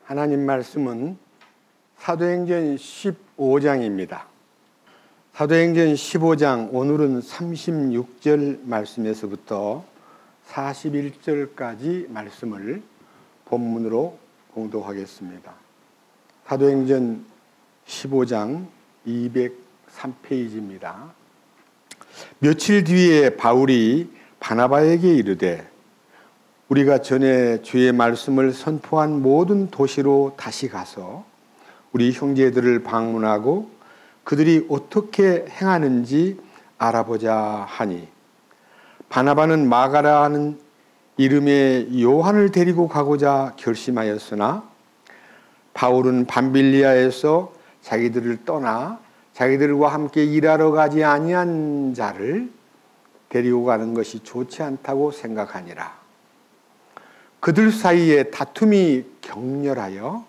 하나님 말씀은 사도행전 15장입니다. 사도행전 15장 오늘은 36절 말씀에서부터 41절까지 말씀을 본문으로 봉독하겠습니다. 사도행전 15장 203페이지입니다. 며칠 뒤에 바울이 바나바에게 이르되 우리가 전에 주의 말씀을 선포한 모든 도시로 다시 가서 우리 형제들을 방문하고 그들이 어떻게 행하는지 알아보자 하니 바나바는 마가라는 이름의 요한을 데리고 가고자 결심하였으나 바울은 밤빌리아에서 자기들을 떠나 자기들과 함께 일하러 가지 아니한 자를 데리고 가는 것이 좋지 않다고 생각하니라. 그들 사이에 다툼이 격렬하여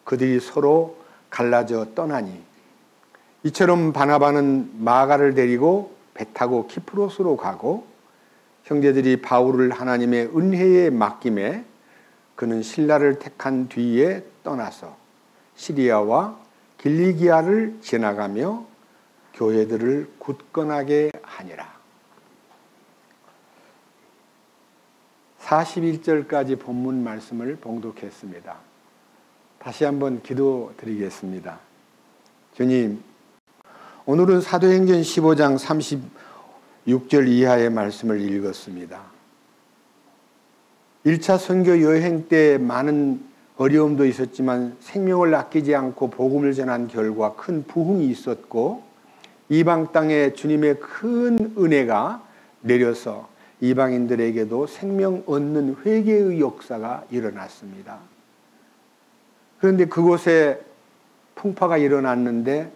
그들이 서로 갈라져 떠나니 이처럼 바나바는 마가를 데리고 배 타고 키프로스로 가고 형제들이 바울을 하나님의 은혜에 맡김에 그는 신라를 택한 뒤에 떠나서 시리아와 길리기아를 지나가며 교회들을 굳건하게 하니라. 41절까지 본문 말씀을 봉독했습니다. 다시 한번 기도드리겠습니다. 주님, 오늘은 사도행전 15장 36절 이하의 말씀을 읽었습니다. 1차 선교 여행 때 많은 어려움도 있었지만 생명을 아끼지 않고 복음을 전한 결과 큰 부흥이 있었고 이방 땅에 주님의 큰 은혜가 내려서 이방인들에게도 생명 얻는 회개의 역사가 일어났습니다. 그런데 그곳에 풍파가 일어났는데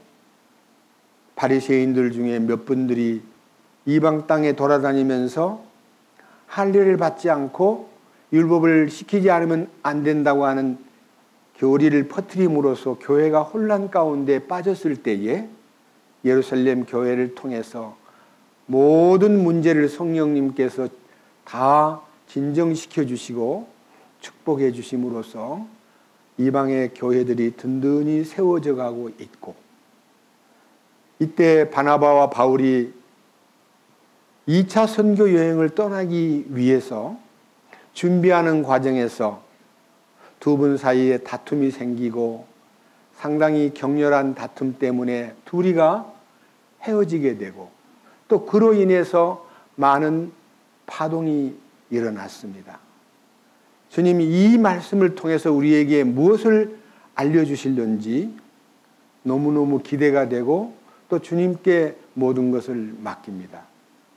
바리새인들 중에 몇 분들이 이방 땅에 돌아다니면서 할례를 받지 않고 율법을 지키지 않으면 안 된다고 하는 교리를 퍼뜨림으로써 교회가 혼란 가운데 빠졌을 때에 예루살렘 교회를 통해서 모든 문제를 성령님께서 다 진정시켜 주시고 축복해 주심으로써 이방의 교회들이 든든히 세워져 가고 있고, 이때 바나바와 바울이 2차 선교 여행을 떠나기 위해서 준비하는 과정에서 두 분 사이에 다툼이 생기고 상당히 격렬한 다툼 때문에 둘이가 헤어지게 되고 또 그로 인해서 많은 파동이 일어났습니다. 주님이 이 말씀을 통해서 우리에게 무엇을 알려주실는지 너무너무 기대가 되고 또 주님께 모든 것을 맡깁니다.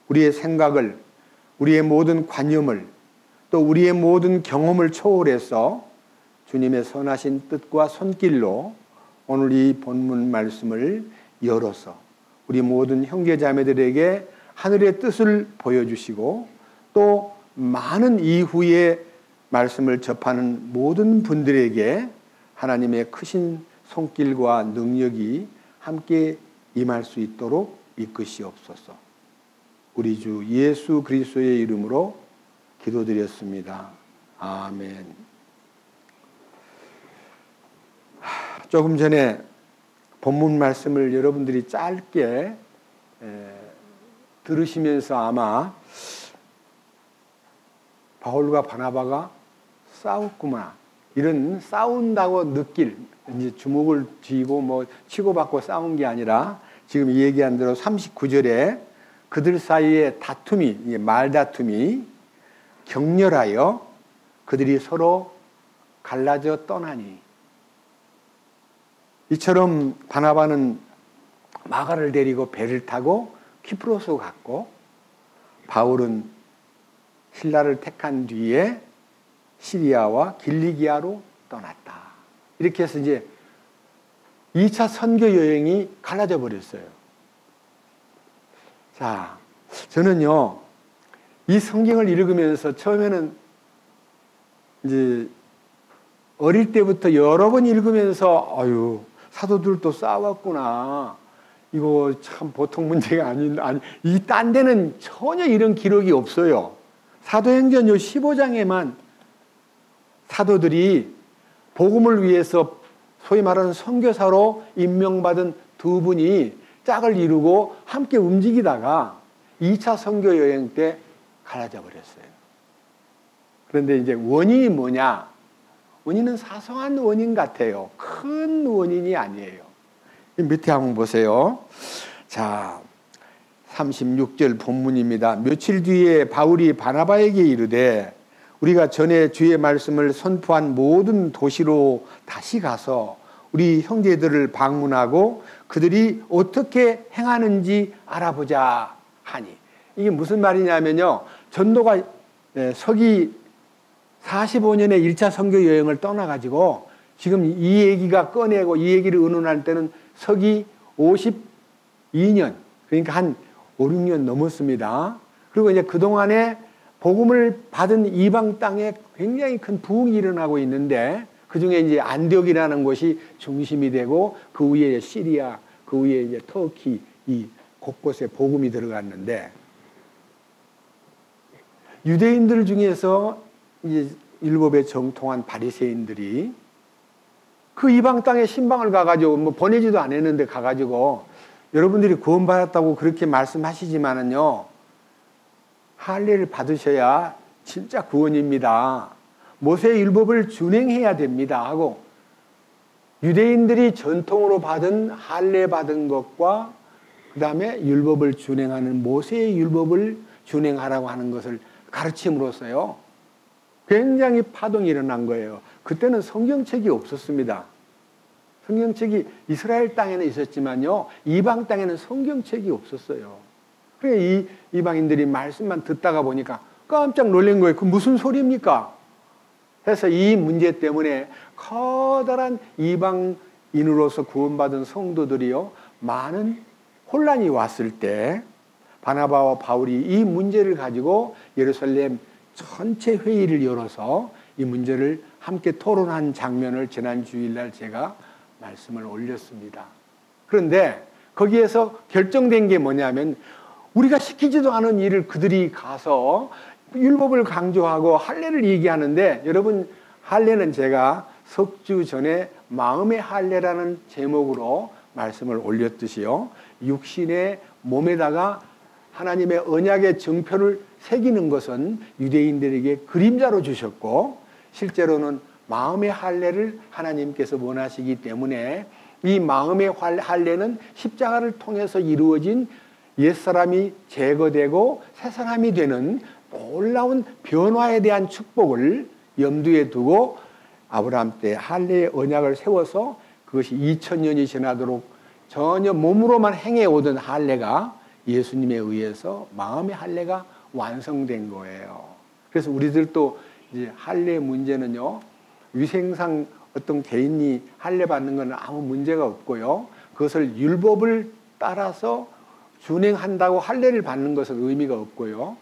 우리의 생각을, 우리의 모든 관념을, 또 우리의 모든 경험을 초월해서 주님의 선하신 뜻과 손길로 오늘 이 본문 말씀을 열어서 우리 모든 형제자매들에게 하늘의 뜻을 보여주시고 또 많은 이후의 말씀을 접하는 모든 분들에게 하나님의 크신 손길과 능력이 함께 임할 수 있도록 이끄시옵소서. 우리 주 예수 그리스도의 이름으로 기도드렸습니다. 아멘. 조금 전에 본문 말씀을 여러분들이 짧게 들으시면서 아마 바울과 바나바가 싸웠구나, 이런 싸운다고 느낄, 이제 주먹을 쥐고 뭐 치고받고 싸운 게 아니라 지금 얘기한 대로 39절에 그들 사이에 다툼이, 말다툼이 격렬하여 그들이 서로 갈라져 떠나니 이처럼 바나바는 마가를 데리고 배를 타고 키프로스 갔고 바울은 신라를 택한 뒤에 시리아와 길리기아로 떠났다. 이렇게 해서 이제 2차 선교 여행이 갈라져 버렸어요. 자, 저는요, 이 성경을 읽으면서 처음에는 이제 어릴 때부터 여러 번 읽으면서 아유, 사도들도 싸웠구나. 이거 참 보통 문제가 이 딴 데는 전혀 이런 기록이 없어요. 사도행전 요 15장에만 사도들이 복음을 위해서 소위 말하는 선교사로 임명받은 두 분이 짝을 이루고 함께 움직이다가 2차 선교 여행 때 갈라져 버렸어요. 그런데 이제 원인이 뭐냐? 원인은 사소한 원인 같아요. 큰 원인이 아니에요. 밑에 한번 보세요. 자, 36절 본문입니다. 며칠 뒤에 바울이 바나바에게 이르되 우리가 전에 주의 말씀을 선포한 모든 도시로 다시 가서 우리 형제들을 방문하고 그들이 어떻게 행하는지 알아보자 하니. 이게 무슨 말이냐면요. 전도가 서기 45년에 1차 선교 여행을 떠나가지고 지금 이 얘기가 꺼내고 이 얘기를 의논할 때는 서기 52년, 그러니까 한 5, 6년 넘었습니다. 그리고 이제 그동안에 복음을 받은 이방 땅에 굉장히 큰 부흥이 일어나고 있는데 그 중에 이제 안디옥이라는 곳이 중심이 되고 그 위에 시리아, 그 위에 이제 터키 이 곳곳에 복음이 들어갔는데 유대인들 중에서 이제 율법에 정통한 바리새인들이 그 이방 땅에 신방을 가가지고 뭐 보내지도 않았는데 가가지고 여러분들이 구원받았다고 그렇게 말씀하시지만은요 할례를 받으셔야 진짜 구원입니다. 모세의 율법을 준행해야 됩니다 하고 유대인들이 전통으로 받은 할례 받은 것과 그 다음에 율법을 준행하는 모세의 율법을 준행하라고 하는 것을 가르침으로써요 굉장히 파동이 일어난 거예요. 그때는 성경책이 없었습니다. 성경책이 이스라엘 땅에는 있었지만요 이방 땅에는 성경책이 없었어요. 그래 이 이방인들이 말씀만 듣다가 보니까 깜짝 놀란 거예요. 그 무슨 소리입니까? 해서 이 문제 때문에 커다란 이방인으로서 구원받은 성도들이요 많은 혼란이 왔을 때 바나바와 바울이 이 문제를 가지고 예루살렘 전체 회의를 열어서 이 문제를 함께 토론한 장면을 지난 주일날 제가 말씀을 올렸습니다. 그런데 거기에서 결정된 게 뭐냐면 우리가 시키지도 않은 일을 그들이 가서 율법을 강조하고 할례를 얘기하는데 여러분 할례는 제가 석 주 전에 마음의 할례라는 제목으로 말씀을 올렸듯이요 육신의 몸에다가 하나님의 언약의 정표를 새기는 것은 유대인들에게 그림자로 주셨고 실제로는 마음의 할례를 하나님께서 원하시기 때문에 이 마음의 할례는 십자가를 통해서 이루어진 옛사람이 제거되고 새사람이 되는 놀라운 변화에 대한 축복을 염두에 두고 아브라함 때 할례의 언약을 세워서 그것이 2000년이 지나도록 전혀 몸으로만 행해오던 할례가 예수님에 의해서 마음의 할례가 완성된 거예요. 그래서 우리들도 이제 할례 문제는요 위생상 어떤 개인이 할례 받는 건 아무 문제가 없고요 그것을 율법을 따라서 준행한다고 할례를 받는 것은 의미가 없고요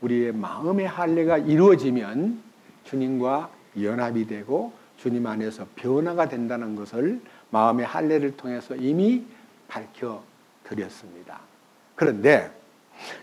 우리의 마음의 할례가 이루어지면 주님과 연합이 되고 주님 안에서 변화가 된다는 것을 마음의 할례를 통해서 이미 밝혀 드렸습니다. 그런데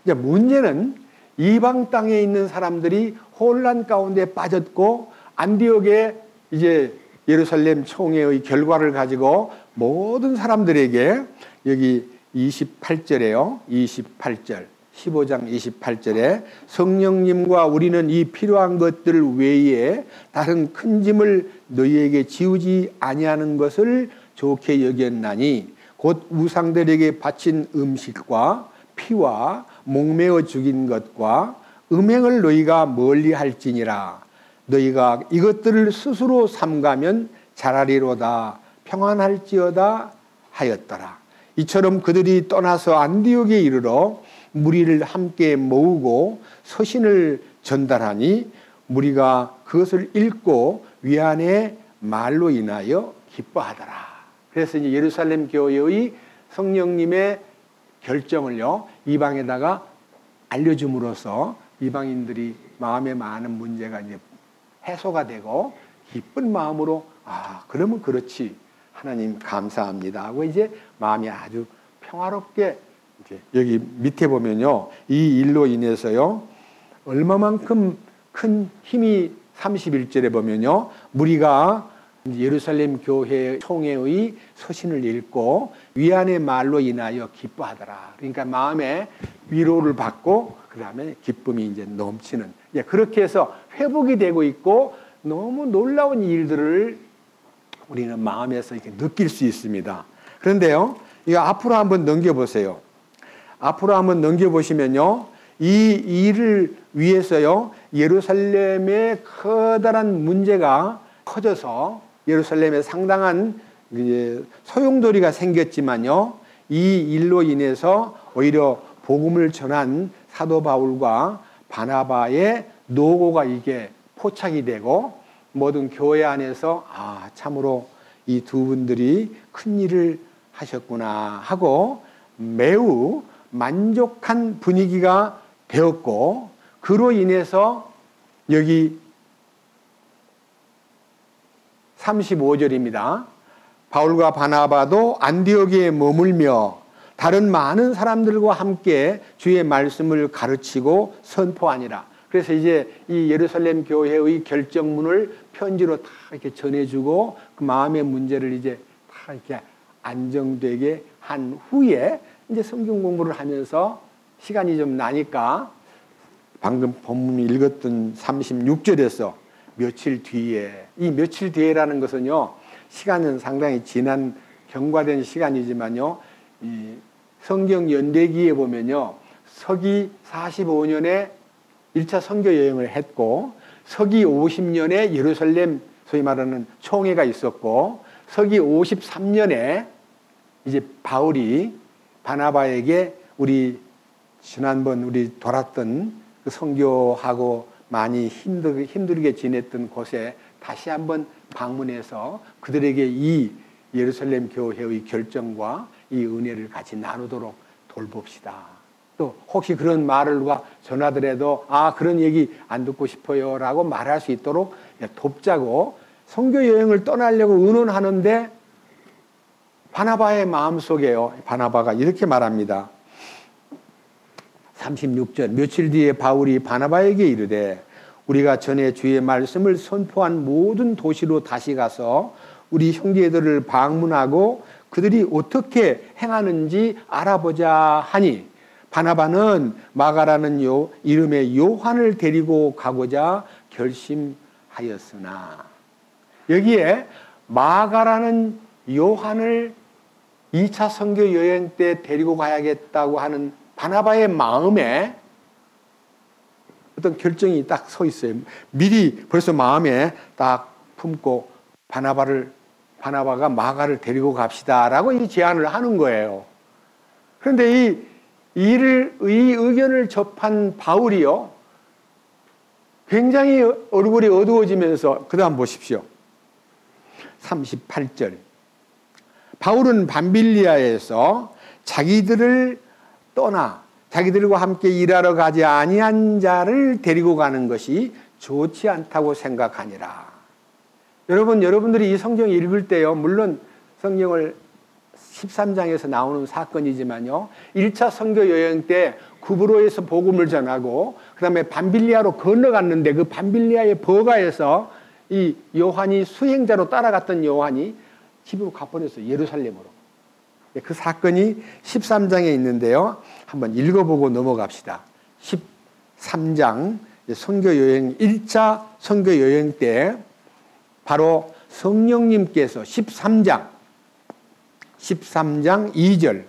이제 문제는 이방 땅에 있는 사람들이 혼란 가운데 빠졌고 안디옥의 이제 예루살렘 총회의 결과를 가지고 모든 사람들에게 여기 28절에요. 28절. 15장 28절에 성령님과 우리는 이 필요한 것들 외에 다른 큰 짐을 너희에게 지우지 아니하는 것을 좋게 여겼나니 곧 우상들에게 바친 음식과 피와 목매어 죽인 것과 음행을 너희가 멀리 할지니라. 너희가 이것들을 스스로 삼가면 잘하리로다 평안할지어다 하였더라. 이처럼 그들이 떠나서 안디옥에 이르러 무리를 함께 모으고 서신을 전달하니 무리가 그것을 읽고 위안의 말로 인하여 기뻐하더라. 그래서 이제 예루살렘 교회의 성령님의 결정을요 이방에다가 알려줌으로써 이방인들이 마음에 많은 문제가 이제 해소가 되고 기쁜 마음으로 그러면 그렇지 하나님 감사합니다 하고 이제 마음이 아주 평화롭게 이제 여기 밑에 보면요 이 일로 인해서요 얼마만큼 큰 힘이 31절에 보면요 무리가 예루살렘 교회 총회의 서신을 읽고 위안의 말로 인하여 기뻐하더라. 그러니까 마음에 위로를 받고 그 다음에 기쁨이 이제 넘치는, 그렇게 해서 회복이 되고 있고 너무 놀라운 일들을 우리는 마음에서 이렇게 느낄 수 있습니다. 그런데요, 이거 앞으로 한번 넘겨보세요. 앞으로 한번 넘겨보시면요, 이 일을 위해서요, 예루살렘의 커다란 문제가 커져서 예루살렘에 상당한 소용돌이가 생겼지만요, 이 일로 인해서 오히려 복음을 전한 사도 바울과 바나바의 노고가 이게 포착이 되고 모든 교회 안에서 참으로 이 두 분들이 큰 일을 하셨구나 하고 매우 만족한 분위기가 되었고, 그로 인해서 여기 35절입니다. 바울과 바나바도 안디옥에 머물며 다른 많은 사람들과 함께 주의 말씀을 가르치고 선포하니라. 그래서 이제 이 예루살렘 교회의 결정문을 편지로 다 이렇게 전해주고 그 마음의 문제를 이제 다 이렇게 안정되게 한 후에 이제 성경 공부를 하면서 시간이 좀 나니까 방금 본문이 읽었던 36절에서 며칠 뒤에, 이 며칠 뒤에라는 것은요, 시간은 상당히 지난 경과된 시간이지만요, 이 성경 연대기에 보면요, 서기 45년에 1차 선교 여행을 했고, 서기 50년에 예루살렘 소위 말하는 총회가 있었고, 서기 53년에 이제 바울이 바나바에게 우리 지난번 우리 돌았던 그 선교하고 많이 힘들게 지냈던 곳에 다시 한번 방문해서 그들에게 이 예루살렘 교회의 결정과 이 은혜를 같이 나누도록 돌봅시다. 또 혹시 그런 말을 누가 전하더라도 그런 얘기 안 듣고 싶어요 라고 말할 수 있도록 돕자고 선교 여행을 떠나려고 의논하는데 바나바의 마음속에요, 바나바가 이렇게 말합니다. 36절, 며칠 뒤에 바울이 바나바에게 이르되 우리가 전에 주의 말씀을 선포한 모든 도시로 다시 가서 우리 형제들을 방문하고 그들이 어떻게 행하는지 알아보자 하니, 바나바는 마가라는 이름의 요한을 데리고 가고자 결심하였으나, 여기에 마가라는 요한을 2차 선교 여행 때 데리고 가야겠다고 하는 바나바의 마음에 어떤 결정이 딱 서 있어요. 미리 벌써 마음에 딱 품고 바나바가 마가를 데리고 갑시다라고 이 제안을 하는 거예요. 그런데 이 의견을 접한 바울이요, 굉장히 얼굴이 어두워지면서, 그 다음 보십시오. 38절. 바울은 밤빌리아에서 자기들을 떠나 자기들과 함께 일하러 가지 아니한 자를 데리고 가는 것이 좋지 않다고 생각하니라. 여러분들이 이 성경 읽을 때요, 물론 성경을 13장에서 나오는 사건이지만요, 1차 선교 여행 때 구브로에서 복음을 전하고 그 다음에 밤빌리아로 건너갔는데 그 밤빌리아의 버가에서 이 요한이 수행자로 따라갔던 요한이 집으로 가버렸어요. 예루살렘으로. 그 사건이 13장에 있는데요, 한번 읽어보고 넘어갑시다. 13장 선교여행 1차 선교여행 때 바로 성령님께서 13장 2절,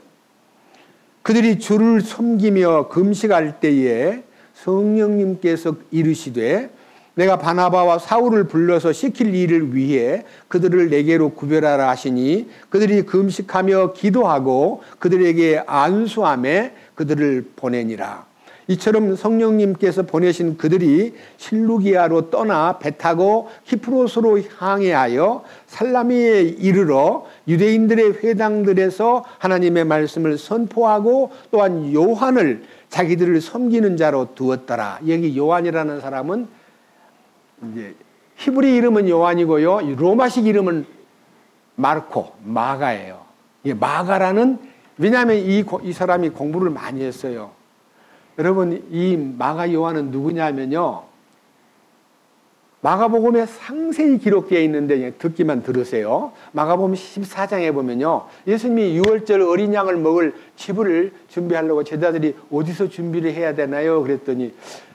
그들이 주를 섬기며 금식할 때에 성령님께서 이르시되 내가 바나바와 사울을 불러서 시킬 일을 위해 그들을 내게로 구별하라 하시니 그들이 금식하며 기도하고 그들에게 안수하며 그들을 보내니라. 이처럼 성령님께서 보내신 그들이 실루기아로 떠나 배 타고 키프로스로 향하여 살라미에 이르러 유대인들의 회당들에서 하나님의 말씀을 선포하고 또한 요한을 자기들을 섬기는 자로 두었더라. 여기 요한이라는 사람은 이제 히브리 이름은 요한이고요, 로마식 이름은 마가예요. 마가라는, 왜냐하면 이 사람이 공부를 많이 했어요. 여러분, 이 마가 요한은 누구냐면요, 마가복음에 상세히 기록되어 있는데 듣기만 들으세요. 마가복음 14장에 보면요, 예수님이 유월절 어린 양을 먹을 치부를 준비하려고 제자들이 어디서 준비를 해야 되나요? 그랬더니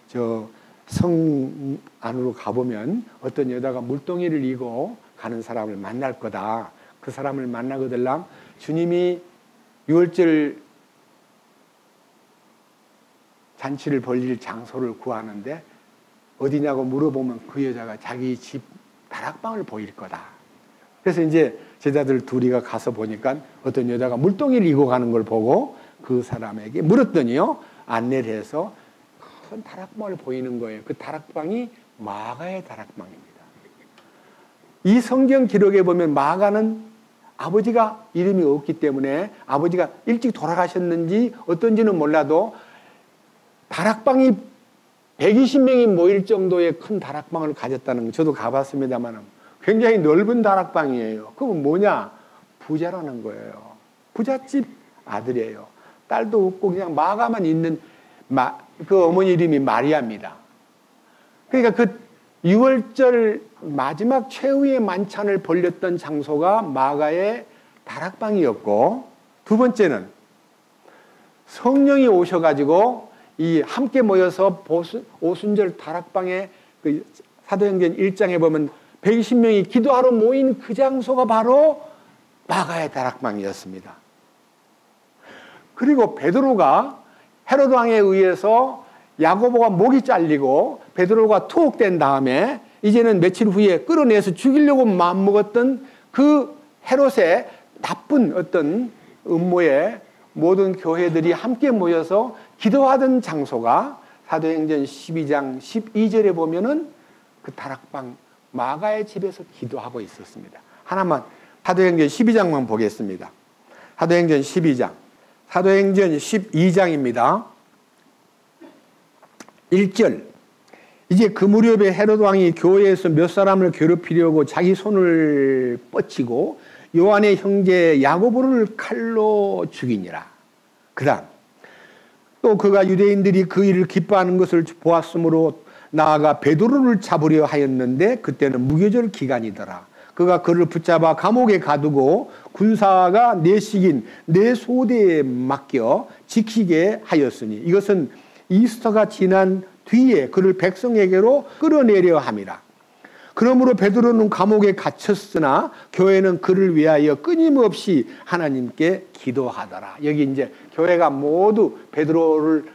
저 성 안으로 가보면 어떤 여자가 물동이를 이고 가는 사람을 만날 거다. 그 사람을 만나거들랑 주님이 유월절 잔치를 벌릴 장소를 구하는데 어디냐고 물어보면 그 여자가 자기 집 다락방을 보일 거다. 그래서 이제 제자들 둘이가 가서 보니까 어떤 여자가 물동이를 이고 가는 걸 보고 그 사람에게 물었더니요, 안내를 해서 큰 다락방을 보이는 거예요. 그 다락방이 마가의 다락방입니다. 이 성경 기록에 보면 마가는 아버지가 이름이 없기 때문에 아버지가 일찍 돌아가셨는지 어떤지는 몰라도 다락방이 120명이 모일 정도의 큰 다락방을 가졌다는 거 저도 가봤습니다만 굉장히 넓은 다락방이에요. 그건 뭐냐? 부자라는 거예요. 부잣집 아들이에요. 딸도 없고 그냥 마가만 있는 그 어머니 이름이 마리아입니다. 그러니까 그 유월절 마지막 최후의 만찬을 벌렸던 장소가 마가의 다락방이었고, 두 번째는 성령이 오셔가지고 이 함께 모여서 오순절 다락방에 그 사도행전 1장에 보면 120명이 기도하러 모인 그 장소가 바로 마가의 다락방이었습니다. 그리고 베드로가 헤로드 왕에 의해서 야고보가 목이 잘리고 베드로가 투옥된 다음에 이제는 며칠 후에 끌어내서 죽이려고 마음먹었던 그 헤롯의 나쁜 어떤 음모에 모든 교회들이 함께 모여서 기도하던 장소가 사도행전 12장 12절에 보면은 그 다락방 마가의 집에서 기도하고 있었습니다. 하나만 사도행전 12장만 보겠습니다. 사도행전 12장. 사도행전 12장입니다. 1절. 이제 그 무렵에 헤로드 왕이 교회에서 몇 사람을 괴롭히려고 자기 손을 뻗치고 요한의 형제 야고보를 칼로 죽이니라. 그 다음 또 그가 유대인들이 그 일을 기뻐하는 것을 보았으므로 나아가 베드로를 잡으려 하였는데 그때는 무교절 기간이더라. 그가 그를 붙잡아 감옥에 가두고 군사가 내식인 내 소대에 맡겨 지키게 하였으니 이것은 이스터가 지난 뒤에 그를 백성에게로 끌어내려 함이라. 그러므로 베드로는 감옥에 갇혔으나 교회는 그를 위하여 끊임없이 하나님께 기도하더라. 여기 이제 교회가 모두 베드로를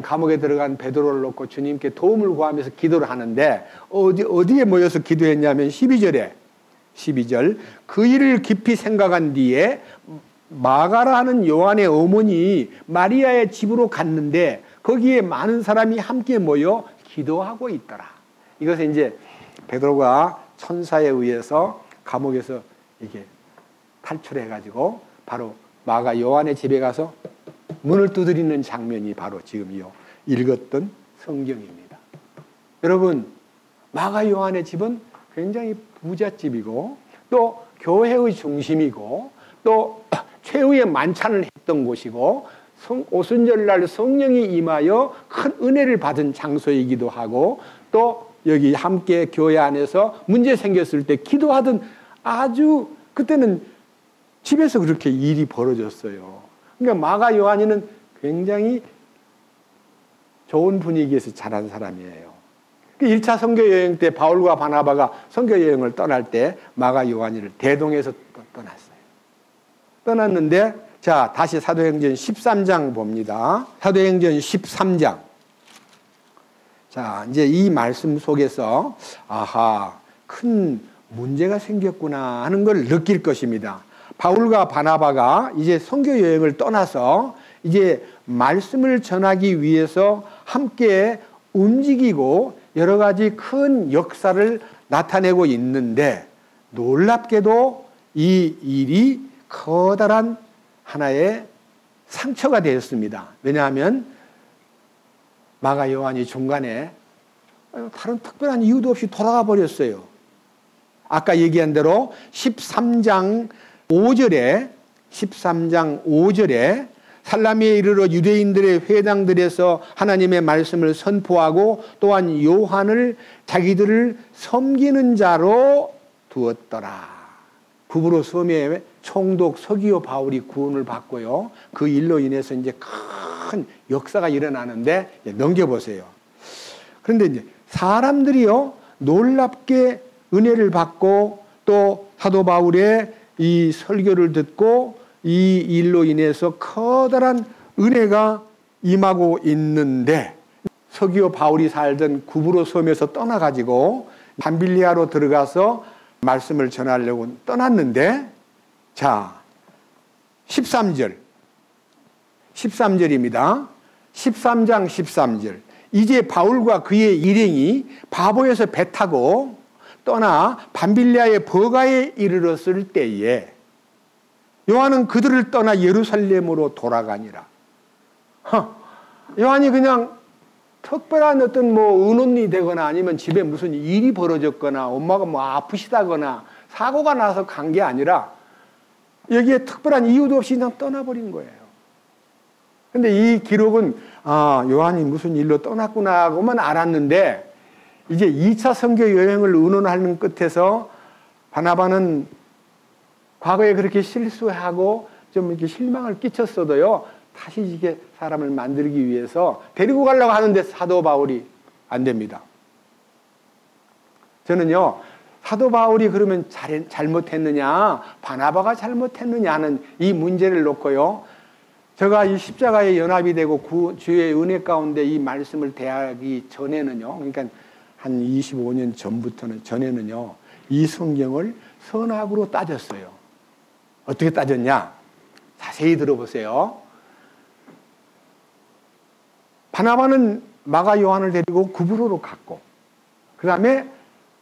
감옥에 들어간 베드로를 놓고 주님께 도움을 구하면서 기도를 하는데 어디에 모여서 기도했냐면 12절 그 일을 깊이 생각한 뒤에 마가라 하는 요한의 어머니 마리아의 집으로 갔는데 거기에 많은 사람이 함께 모여 기도하고 있더라. 이것은 이제 베드로가 천사에 의해서 감옥에서 이게 탈출해가지고 바로 마가 요한의 집에 가서 문을 두드리는 장면이 바로 지금 읽었던 성경입니다. 여러분, 마가 요한의 집은 굉장히 부잣집이고 또 교회의 중심이고 또 최후의 만찬을 했던 곳이고 오순절날 성령이 임하여 큰 은혜를 받은 장소이기도 하고 또 여기 함께 교회 안에서 문제 생겼을 때 기도하던 아주 그때는 집에서 그렇게 일이 벌어졌어요. 그러니까 마가 요한이는 굉장히 좋은 분위기에서 자란 사람이에요. 1차 선교 여행 때 바울과 바나바가 선교 여행을 떠날 때 마가 요한이를 대동에서 떠났어요. 떠났는데 자, 다시 사도행전 13장 봅니다. 사도행전 13장. 자, 이제 이 말씀 속에서 아하, 큰 문제가 생겼구나 하는 걸 느낄 것입니다. 바울과 바나바가 이제 선교 여행을 떠나서 이제 말씀을 전하기 위해서 함께 움직이고 여러 가지 큰 역사를 나타내고 있는데 놀랍게도 이 일이 커다란 하나의 상처가 되었습니다. 왜냐하면 마가 요한이 중간에 다른 특별한 이유도 없이 돌아가 버렸어요. 아까 얘기한 대로 13장 5절에 살라미에 이르러 유대인들의 회당들에서 하나님의 말씀을 선포하고 또한 요한을 자기들을 섬기는 자로 두었더라. 구브로 섬에 총독 서기오 바울이 구원을 받고요. 그 일로 인해서 이제 큰 역사가 일어나는데 넘겨보세요. 그런데 이제 사람들이요 놀랍게 은혜를 받고 또 사도 바울의 이 설교를 듣고 이 일로 인해서 커다란 은혜가 임하고 있는데 서기오 바울이 살던 구브로 섬에서 떠나가지고 밤빌리아로 들어가서 말씀을 전하려고 떠났는데 자 13절입니다. 13장 13절 이제 바울과 그의 일행이 바보에서 배 타고 떠나 밤빌리아의 버가에 이르렀을 때에 요한은 그들을 떠나 예루살렘으로 돌아가니라. 요한이 그냥 특별한 어떤 뭐 의논이 되거나 아니면 집에 무슨 일이 벌어졌거나 엄마가 뭐 아프시다거나 사고가 나서 간 게 아니라 여기에 특별한 이유도 없이 그냥 떠나버린 거예요. 근데 이 기록은 요한이 무슨 일로 떠났구나 하고만 알았는데 이제 2차 선교 여행을 의논하는 끝에서 바나바는 과거에 그렇게 실수하고 좀 이렇게 실망을 끼쳤어도요 다시 이게 사람을 만들기 위해서 데리고 가려고 하는데 사도 바울이 안 됩니다. 저는요 사도 바울이 그러면 잘못했느냐 바나바가 잘못했느냐는 이 문제를 놓고요 제가 이 십자가에 연합이 되고 주의 은혜 가운데 이 말씀을 대하기 전에는요 그러니까 한 25년 전에는요 이 성경을 선악으로 따졌어요. 어떻게 따졌냐? 자세히 들어보세요. 바나바는 마가 요한을 데리고 구브로로 갔고 그 다음에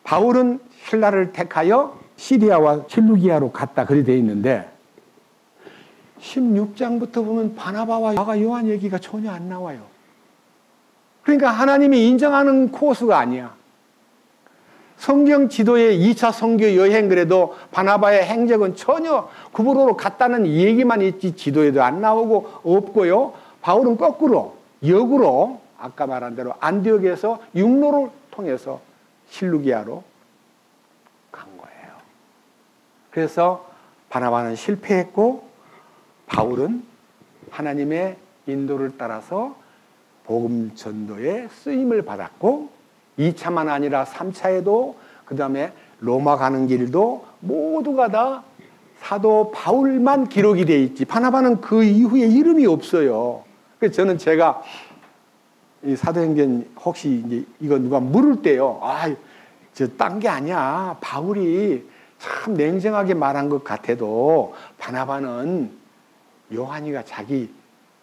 바울은 신라를 택하여 시리아와 실루기아로 갔다 그리 되어 있는데 16장부터 보면 바나바와 마가 요한 얘기가 전혀 안 나와요. 그러니까 하나님이 인정하는 코스가 아니야. 성경 지도의 2차 선교 여행 그래도 바나바의 행적은 전혀 구브로로 갔다는 얘기만 있지 지도에도 안 나오고 없고요. 바울은 거꾸로 역으로 아까 말한 대로 안디옥에서 육로를 통해서 실루기아로 간 거예요. 그래서 바나바는 실패했고 바울은 하나님의 인도를 따라서 복음 전도에 쓰임을 받았고 2차만 아니라 3차에도 그 다음에 로마 가는 길도 모두가 다 사도 바울만 기록이 돼 있지 바나바는 그 이후에 이름이 없어요. 그래서 저는 제가 이 사도행전 혹시 이제 이거 누가 물을 때요 저 딴 게 아니야 바울이 참 냉정하게 말한 것 같아도 바나바는 요한이가 자기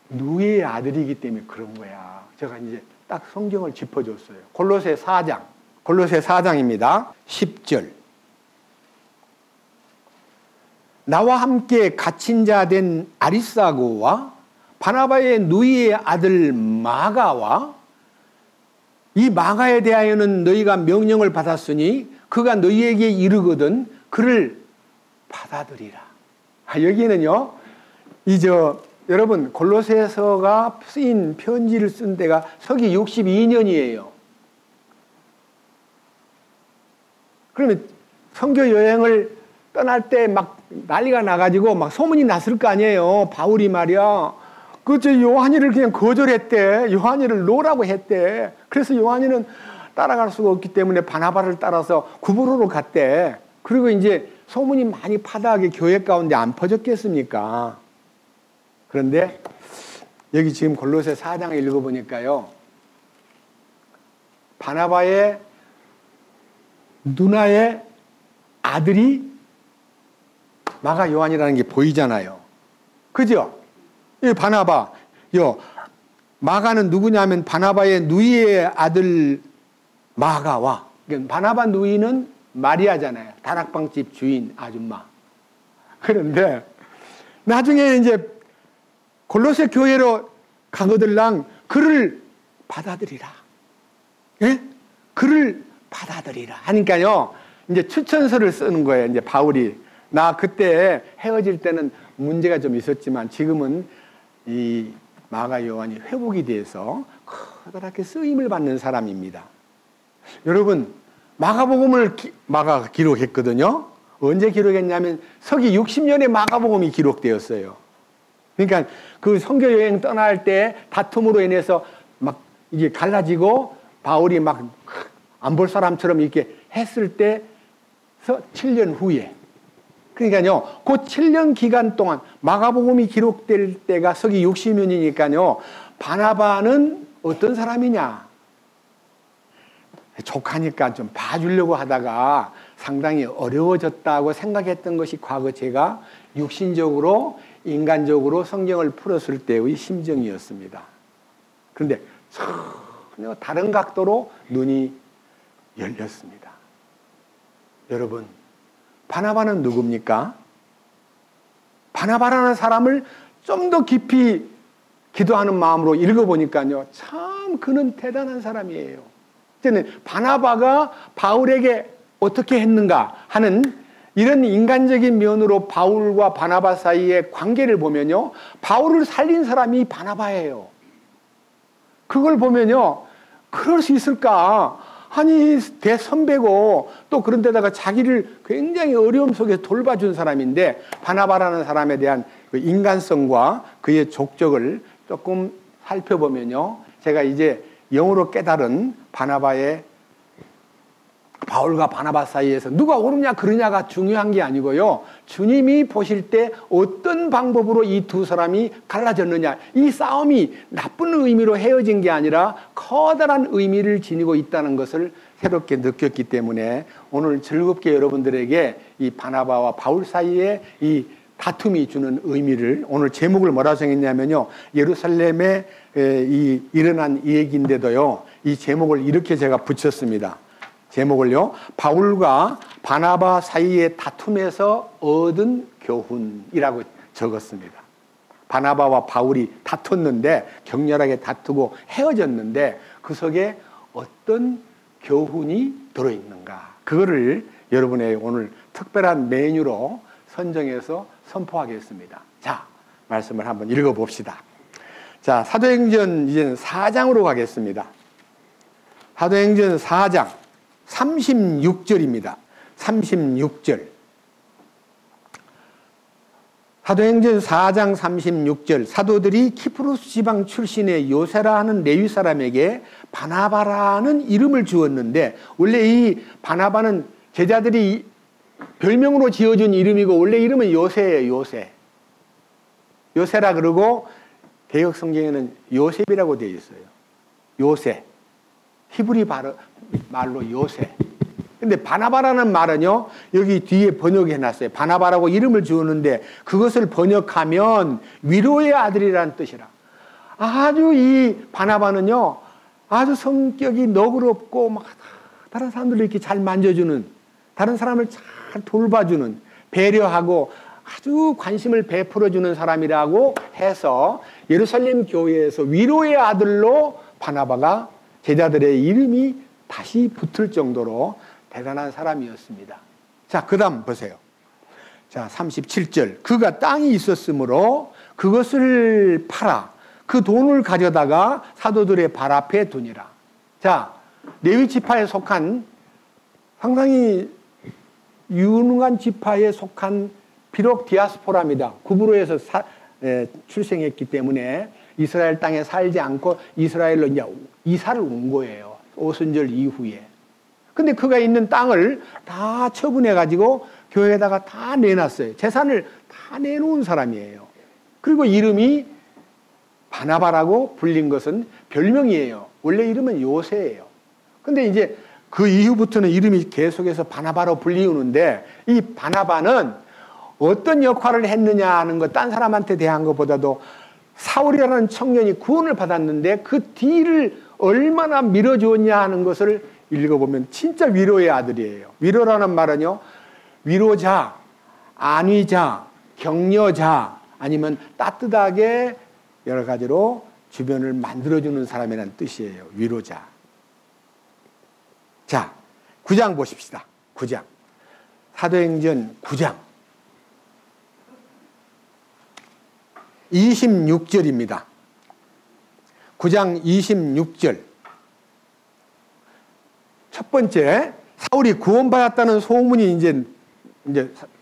누이의 아들이기 때문에 그런 거야. 제가 이제 딱 성경을 짚어줬어요. 골로새 4장입니다. 10절. 나와 함께 갇힌 자 된 아리스다고와 바나바의 누이의 아들 마가와 이 마가에 대하여는 너희가 명령을 받았으니 그가 너희에게 이르거든 그를 받아들이라. 여기는요, 여러분 골로새서가 쓰인 편지를 쓴 때가 서기 62년이에요. 그러면 선교 여행을 떠날 때 막 난리가 나가지고 막 소문이 났을 거 아니에요. 바울이 말이야. 요한이를 그냥 거절했대. 요한이를 놓으라고 했대. 그래서 요한이는 따라갈 수가 없기 때문에 바나바를 따라서 구브로로 갔대. 그리고 이제 소문이 많이 파다하게 교회 가운데 안 퍼졌겠습니까? 그런데 여기 지금 골로새 4장을 읽어보니까요. 바나바의 누나의 아들이 마가 요한이라는 게 보이잖아요. 그죠? 이 바나바, 마가는 누구냐면 바나바의 누이의 아들 마가와, 바나바 누이는 마리아잖아요. 다락방집 주인 아줌마. 그런데 나중에 이제 골로새 교회로 가거들랑 그를 받아들이라. 예? 그를 받아들이라. 하니까요, 이제 추천서를 쓰는 거예요. 이제 바울이. 나 그때 헤어질 때는 문제가 좀 있었지만 지금은 이 마가 요한이 회복이 돼서 커다랗게 쓰임을 받는 사람입니다. 여러분, 마가복음을 마가가 기록했거든요. 언제 기록했냐면 서기 60년에 마가복음이 기록되었어요. 그러니까 그 선교 여행 떠날 때 다툼으로 인해서 막 이게 갈라지고 바울이 막 안 볼 사람처럼 이렇게 했을 때서 7년 후에, 그러니까요, 그 7년 기간 동안 마가복음이 기록될 때가 서기 60년이니까요, 바나바는 어떤 사람이냐? 족하니까 좀 봐주려고 하다가 상당히 어려워졌다고 생각했던 것이 과거 제가 육신적으로, 인간적으로 성경을 풀었을 때의 심정이었습니다. 그런데 전혀 다른 각도로 눈이 열렸습니다. 여러분, 바나바는 누굽니까? 바나바라는 사람을 좀 더 깊이 기도하는 마음으로 읽어보니까요, 참 그는 대단한 사람이에요. 저는 바나바가 바울에게 어떻게 했는가 하는 이런 인간적인 면으로 바울과 바나바 사이의 관계를 보면요, 바울을 살린 사람이 바나바예요. 그걸 보면요, 그럴 수 있을까? 아니, 대선배고 또 그런데다가 자기를 굉장히 어려움 속에서 돌봐준 사람인데, 바나바라는 사람에 대한 그 인간성과 그의 족적을 조금 살펴보면요, 제가 이제 영으로 깨달은 바나바의, 바울과 바나바 사이에서 누가 옳으냐 그르냐가 중요한 게 아니고요, 주님이 보실 때 어떤 방법으로 이 두 사람이 갈라졌느냐, 이 싸움이 나쁜 의미로 헤어진 게 아니라 커다란 의미를 지니고 있다는 것을 새롭게 느꼈기 때문에 오늘 즐겁게 여러분들에게 이 바나바와 바울 사이에 이 다툼이 주는 의미를, 오늘 제목을 뭐라 정했냐면요, 예루살렘에 일어난 이 얘기인데도요, 이 제목을 이렇게 제가 붙였습니다. 제목을요, 바울과 바나바 사이의 다툼에서 얻은 교훈이라고 적었습니다. 바나바와 바울이 다퉜는데, 격렬하게 다투고 헤어졌는데 그 속에 어떤 교훈이 들어있는가, 그거를 여러분의 오늘 특별한 메뉴로 선정해서 선포하겠습니다. 자, 말씀을 한번 읽어봅시다. 자, 사도행전 이제는 4장으로 가겠습니다. 사도행전 4장 36절입니다. 36절. 사도행전 4장 36절. 사도들이 키프로스 지방 출신의 요세라 하는 레위 사람에게 바나바라는 이름을 주었는데, 원래 이 바나바는 제자들이 별명으로 지어준 이름이고 원래 이름은 요세예요. 요세. 요세라 그러고 개역 성경에는 요셉이라고 되어 있어요. 요세. 히브리 말로 요세. 근데 바나바라는 말은요, 여기 뒤에 번역해 놨어요. 바나바라고 이름을 지었는데 그것을 번역하면 위로의 아들이라는 뜻이라. 아주 이 바나바는요, 아주 성격이 너그럽고 막 다른 사람들을 이렇게 잘 만져주는, 다른 사람을 잘 돌봐주는, 배려하고 아주 관심을 베풀어주는 사람이라고 해서 예루살렘 교회에서 위로의 아들로 바나바가 제자들의 이름이 다시 붙을 정도로 대단한 사람이었습니다. 자, 그 다음 보세요. 자, 37절. 그가 땅이 있었으므로 그것을 팔아 그 돈을 가져다가 사도들의 발 앞에 두니라. 자, 레위 지파에 속한 상당히 유능한 지파에 속한, 비록 디아스포라입니다. 구브로에서 출생했기 때문에 이스라엘 땅에 살지 않고 이스라엘로 이제 이사를 온 거예요. 오순절 이후에. 근데 그가 있는 땅을 다 처분해가지고 교회에다가 다 내놨어요. 재산을 다 내놓은 사람이에요. 그리고 이름이 바나바라고 불린 것은 별명이에요. 원래 이름은 요새예요. 근데 이제 그 이후부터는 이름이 계속해서 바나바로 불리우는데, 이 바나바는 어떤 역할을 했느냐 하는 것, 딴 사람한테 대한 것보다도 사울이라는 청년이 구원을 받았는데 그 뒤를 얼마나 밀어주었냐 하는 것을 읽어보면 진짜 위로의 아들이에요. 위로라는 말은요, 위로자, 안위자, 격려자, 아니면 따뜻하게 여러 가지로 주변을 만들어주는 사람이라는 뜻이에요. 위로자. 자, 9장 보십시다. 9장. 사도행전 9장. 26절입니다. 9장 26절. 첫 번째, 사울이 구원받았다는 소문이 이제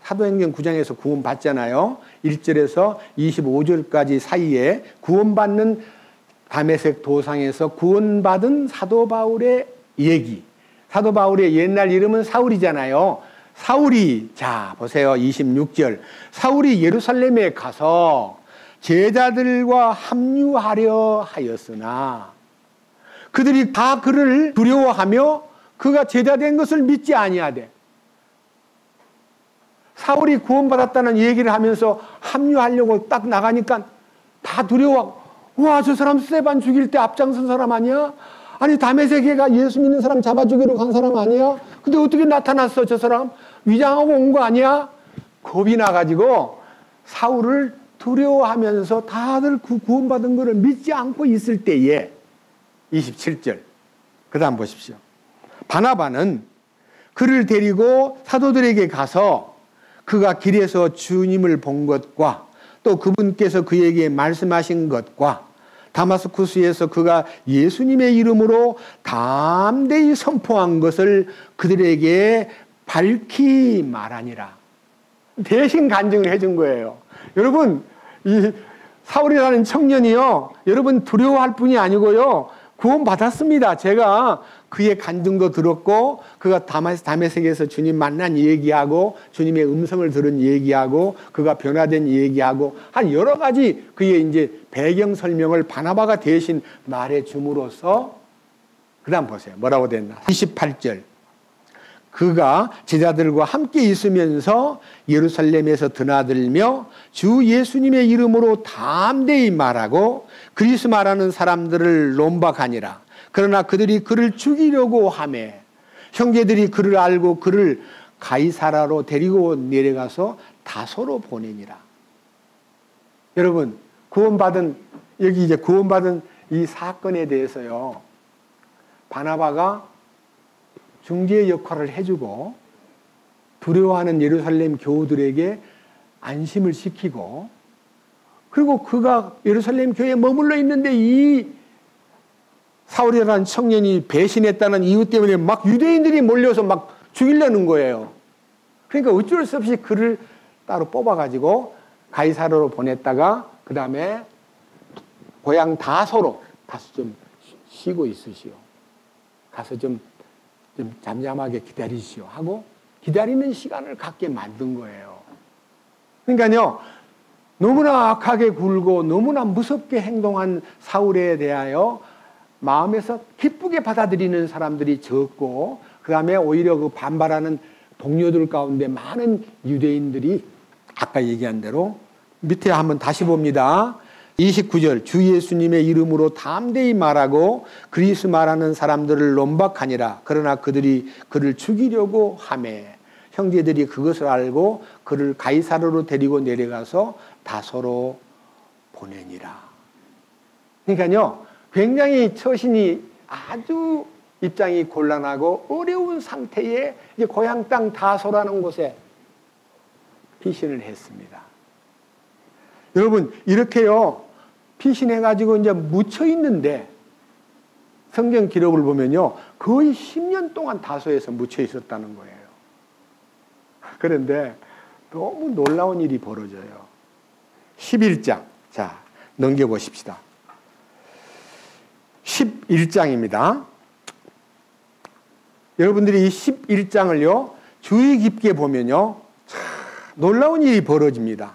사도행전 9장에서 구원받잖아요. 1절에서 25절까지 사이에 구원받는 다메섹 도상에서 구원받은 사도 바울의 얘기. 사도 바울의 옛날 이름은 사울이잖아요. 사울이, 자, 보세요. 26절. 사울이 예루살렘에 가서 제자들과 합류하려 하였으나 그들이 다 그를 두려워하며 그가 제자된 것을 믿지 아니하되. 사울이 구원받았다는 얘기를 하면서 합류하려고 딱 나가니까 다 두려워. 와, 저 사람 스데반 죽일 때 앞장선 사람 아니야? 아니, 다메섹에가 예수 믿는 사람 잡아 죽이러 간 사람 아니야? 근데 어떻게 나타났어, 저 사람? 위장하고 온 거 아니야? 겁이 나가지고 사울을 두려워하면서 다들 구원받은 것을 믿지 않고 있을 때에 27절. 그 다음 보십시오. 바나바는 그를 데리고 사도들에게 가서 그가 길에서 주님을 본 것과 또 그분께서 그에게 말씀하신 것과 다마스쿠스에서 그가 예수님의 이름으로 담대히 선포한 것을 그들에게 밝히 말하니라. 대신 간증을 해준 거예요. 여러분, 이 사울이라는 청년이요, 여러분 두려워할 뿐이 아니고요, 구원받았습니다. 제가 그의 간증도 들었고 그가 다메섹에서 주님 만난 얘기하고 주님의 음성을 들은 얘기하고 그가 변화된 얘기하고 한 여러 가지 그의 이제 배경 설명을 바나바가 대신 말해 줌으로써 그 다음 보세요. 뭐라고 됐나? 28절. 그가 제자들과 함께 있으면서 예루살렘에서 드나들며 주 예수님의 이름으로 담대히 말하고 그리스 말하는 사람들을 논박하니라. 그러나 그들이 그를 죽이려고 하매 형제들이 그를 알고 그를 가이사라로 데리고 내려가서 다소로 보내니라. 여러분, 여기 이제 구원받은 이 사건에 대해서요, 바나바가 중재 역할을 해주고 두려워하는 예루살렘 교우들에게 안심을 시키고, 그리고 그가 예루살렘 교회에 머물러 있는데 이 사울이라는 청년이 배신했다는 이유 때문에 막 유대인들이 몰려서 막 죽이려는 거예요. 그러니까 어쩔 수 없이 그를 따로 뽑아가지고 가이사르로 보냈다가 그 다음에 고향 다소로 가서 좀 쉬고 있으시오. 가서 좀 잠잠하게 기다리시오 하고 기다리는 시간을 갖게 만든 거예요. 그러니까요, 너무나 악하게 굴고 너무나 무섭게 행동한 사울에 대하여 마음에서 기쁘게 받아들이는 사람들이 적고, 그 다음에 오히려 그 반발하는 동료들 가운데 많은 유대인들이 아까 얘기한 대로 밑에 한번 다시 봅니다. 29절. 주 예수님의 이름으로 담대히 말하고 그리스 말하는 사람들을 논박하니라. 그러나 그들이 그를 죽이려고 하매 형제들이 그것을 알고 그를 가이사르로 데리고 내려가서 다소로 보내니라. 그러니까요, 굉장히 처신이 아주 입장이 곤란하고 어려운 상태에 이제 고향 땅 다소라는 곳에 피신을 했습니다. 여러분, 이렇게요, 피신해가지고 이제 묻혀 있는데 성경 기록을 보면요, 거의 10년 동안 다소에서 묻혀 있었다는 거예요. 그런데 너무 놀라운 일이 벌어져요. 11장. 자, 넘겨보십시다. 11장입니다. 여러분들이 이 11장을요, 주의 깊게 보면요, 놀라운 일이 벌어집니다.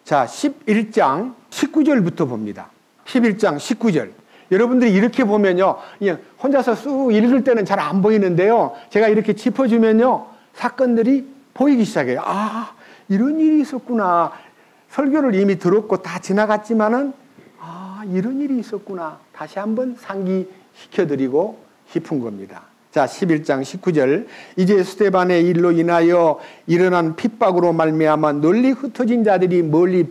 자, 11장 19절부터 봅니다. 11장 19절. 여러분들이 이렇게 보면요, 그냥 혼자서 쑥 읽을 때는 잘 안 보이는데요, 제가 이렇게 짚어주면요, 사건들이 보이기 시작해요. 아, 이런 일이 있었구나. 설교를 이미 들었고 다 지나갔지만은, 아, 이런 일이 있었구나. 다시 한번 상기시켜드리고 싶은 겁니다. 자, 11장 19절. 이제 스데반의 일로 인하여 일어난 핍박으로 말미암아 널리 흩어진 자들이 멀리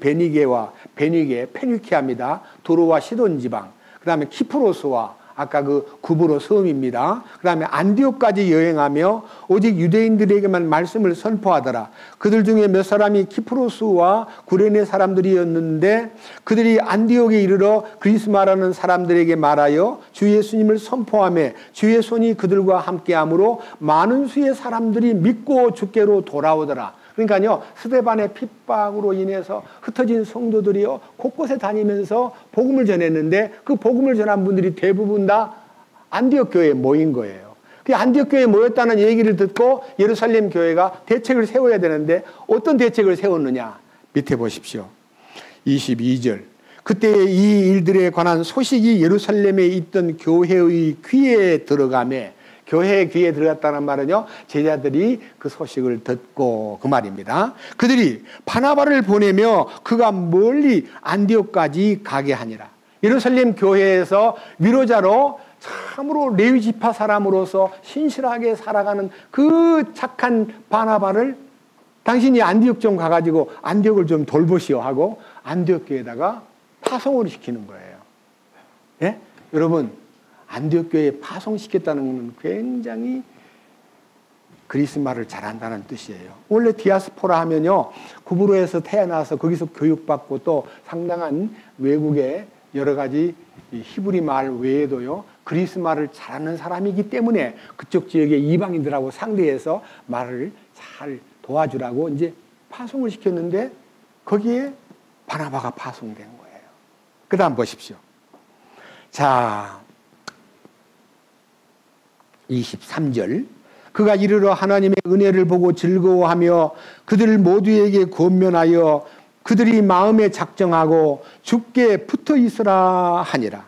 페니게합니다. 두로와 시돈 지방, 그 다음에 키프로스와 아까 그 구브로 섬입니다. 그 다음에 안디옥까지 여행하며 오직 유대인들에게만 말씀을 선포하더라. 그들 중에 몇 사람이 키프로스와 구레네 사람들이었는데 그들이 안디옥에 이르러 그리스 말하는 사람들에게 말하여 주 예수님을 선포하며 주의 손이 그들과 함께하므로 많은 수의 사람들이 믿고 주께로 돌아오더라. 그러니까요, 스데반의 핍박으로 인해서 흩어진 성도들이요 곳곳에 다니면서 복음을 전했는데 그 복음을 전한 분들이 대부분 다 안디옥 교회에 모인 거예요. 그 안디옥 교회에 모였다는 얘기를 듣고 예루살렘 교회가 대책을 세워야 되는데 어떤 대책을 세웠느냐? 밑에 보십시오. 22절. 그때 이 일들에 관한 소식이 예루살렘에 있던 교회의 귀에 들어가매, 교회의 귀에 들어갔다는 말은요, 제자들이 그 소식을 듣고 그 말입니다. 그들이 바나바를 보내며 그가 멀리 안디옥까지 가게 하니라. 예루살렘 교회에서 위로자로 참으로 레위 지파 사람으로서 신실하게 살아가는 그 착한 바나바를 당신이 안디옥 좀 가가지고 안디옥을 좀 돌보시오 하고 안디옥 교회에다가 파송을 시키는 거예요. 예? 여러분, 안디옥 교회에 파송시켰다는 것은 굉장히 그리스 말을 잘한다는 뜻이에요. 원래 디아스포라 하면요, 구브로에서 태어나서 거기서 교육받고 또 상당한 외국의 여러 가지 히브리 말 외에도요, 그리스 말을 잘하는 사람이기 때문에 그쪽 지역의 이방인들하고 상대해서 말을 잘 도와주라고 이제 파송을 시켰는데 거기에 바나바가 파송된 거예요. 그 다음 보십시오. 자, 23절. 그가 이르러 하나님의 은혜를 보고 즐거워하며 그들 모두에게 권면하여 그들이 마음에 작정하고 주께 붙어 있으라 하니라.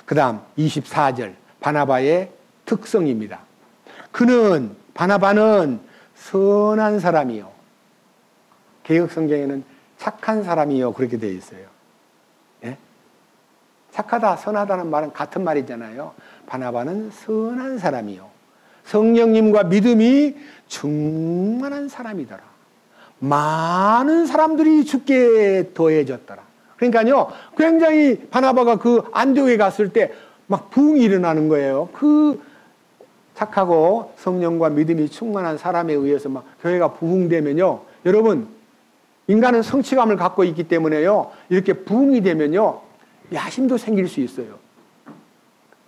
그 다음 24절. 바나바의 특성입니다. 바나바는 선한 사람이요. 개역성경에는 착한 사람이요. 그렇게 되어 있어요. 예? 착하다, 선하다는 말은 같은 말이잖아요. 바나바는 선한 사람이요. 성령님과 믿음이 충만한 사람이더라. 많은 사람들이 주께 더해졌더라. 그러니까요, 굉장히 바나바가 그 안디옥에 갔을 때 막 부흥이 일어나는 거예요. 그 착하고 성령과 믿음이 충만한 사람에 의해서 막 교회가 부흥되면요, 여러분, 인간은 성취감을 갖고 있기 때문에요, 이렇게 부흥이 되면요, 야심도 생길 수 있어요.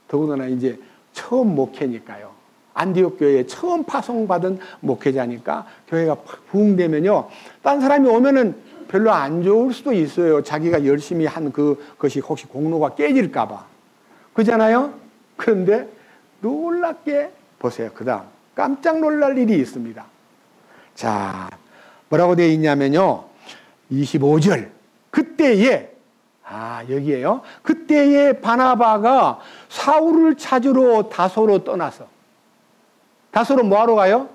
더군다나 이제 처음 목회니까요. 안디옥 교회에 처음 파송받은 목회자니까 교회가 부흥되면요, 딴 사람이 오면은 별로 안 좋을 수도 있어요. 자기가 열심히 한 그것이 혹시 공로가 깨질까봐. 그잖아요? 그런데 놀랍게 보세요. 그 다음 깜짝 놀랄 일이 있습니다. 자, 뭐라고 되어 있냐면요, 25절. 그때에, 여기에요. 그때에 바나바가 사울을 찾으러 다소로 떠나서, 다소로 뭐하러 가요?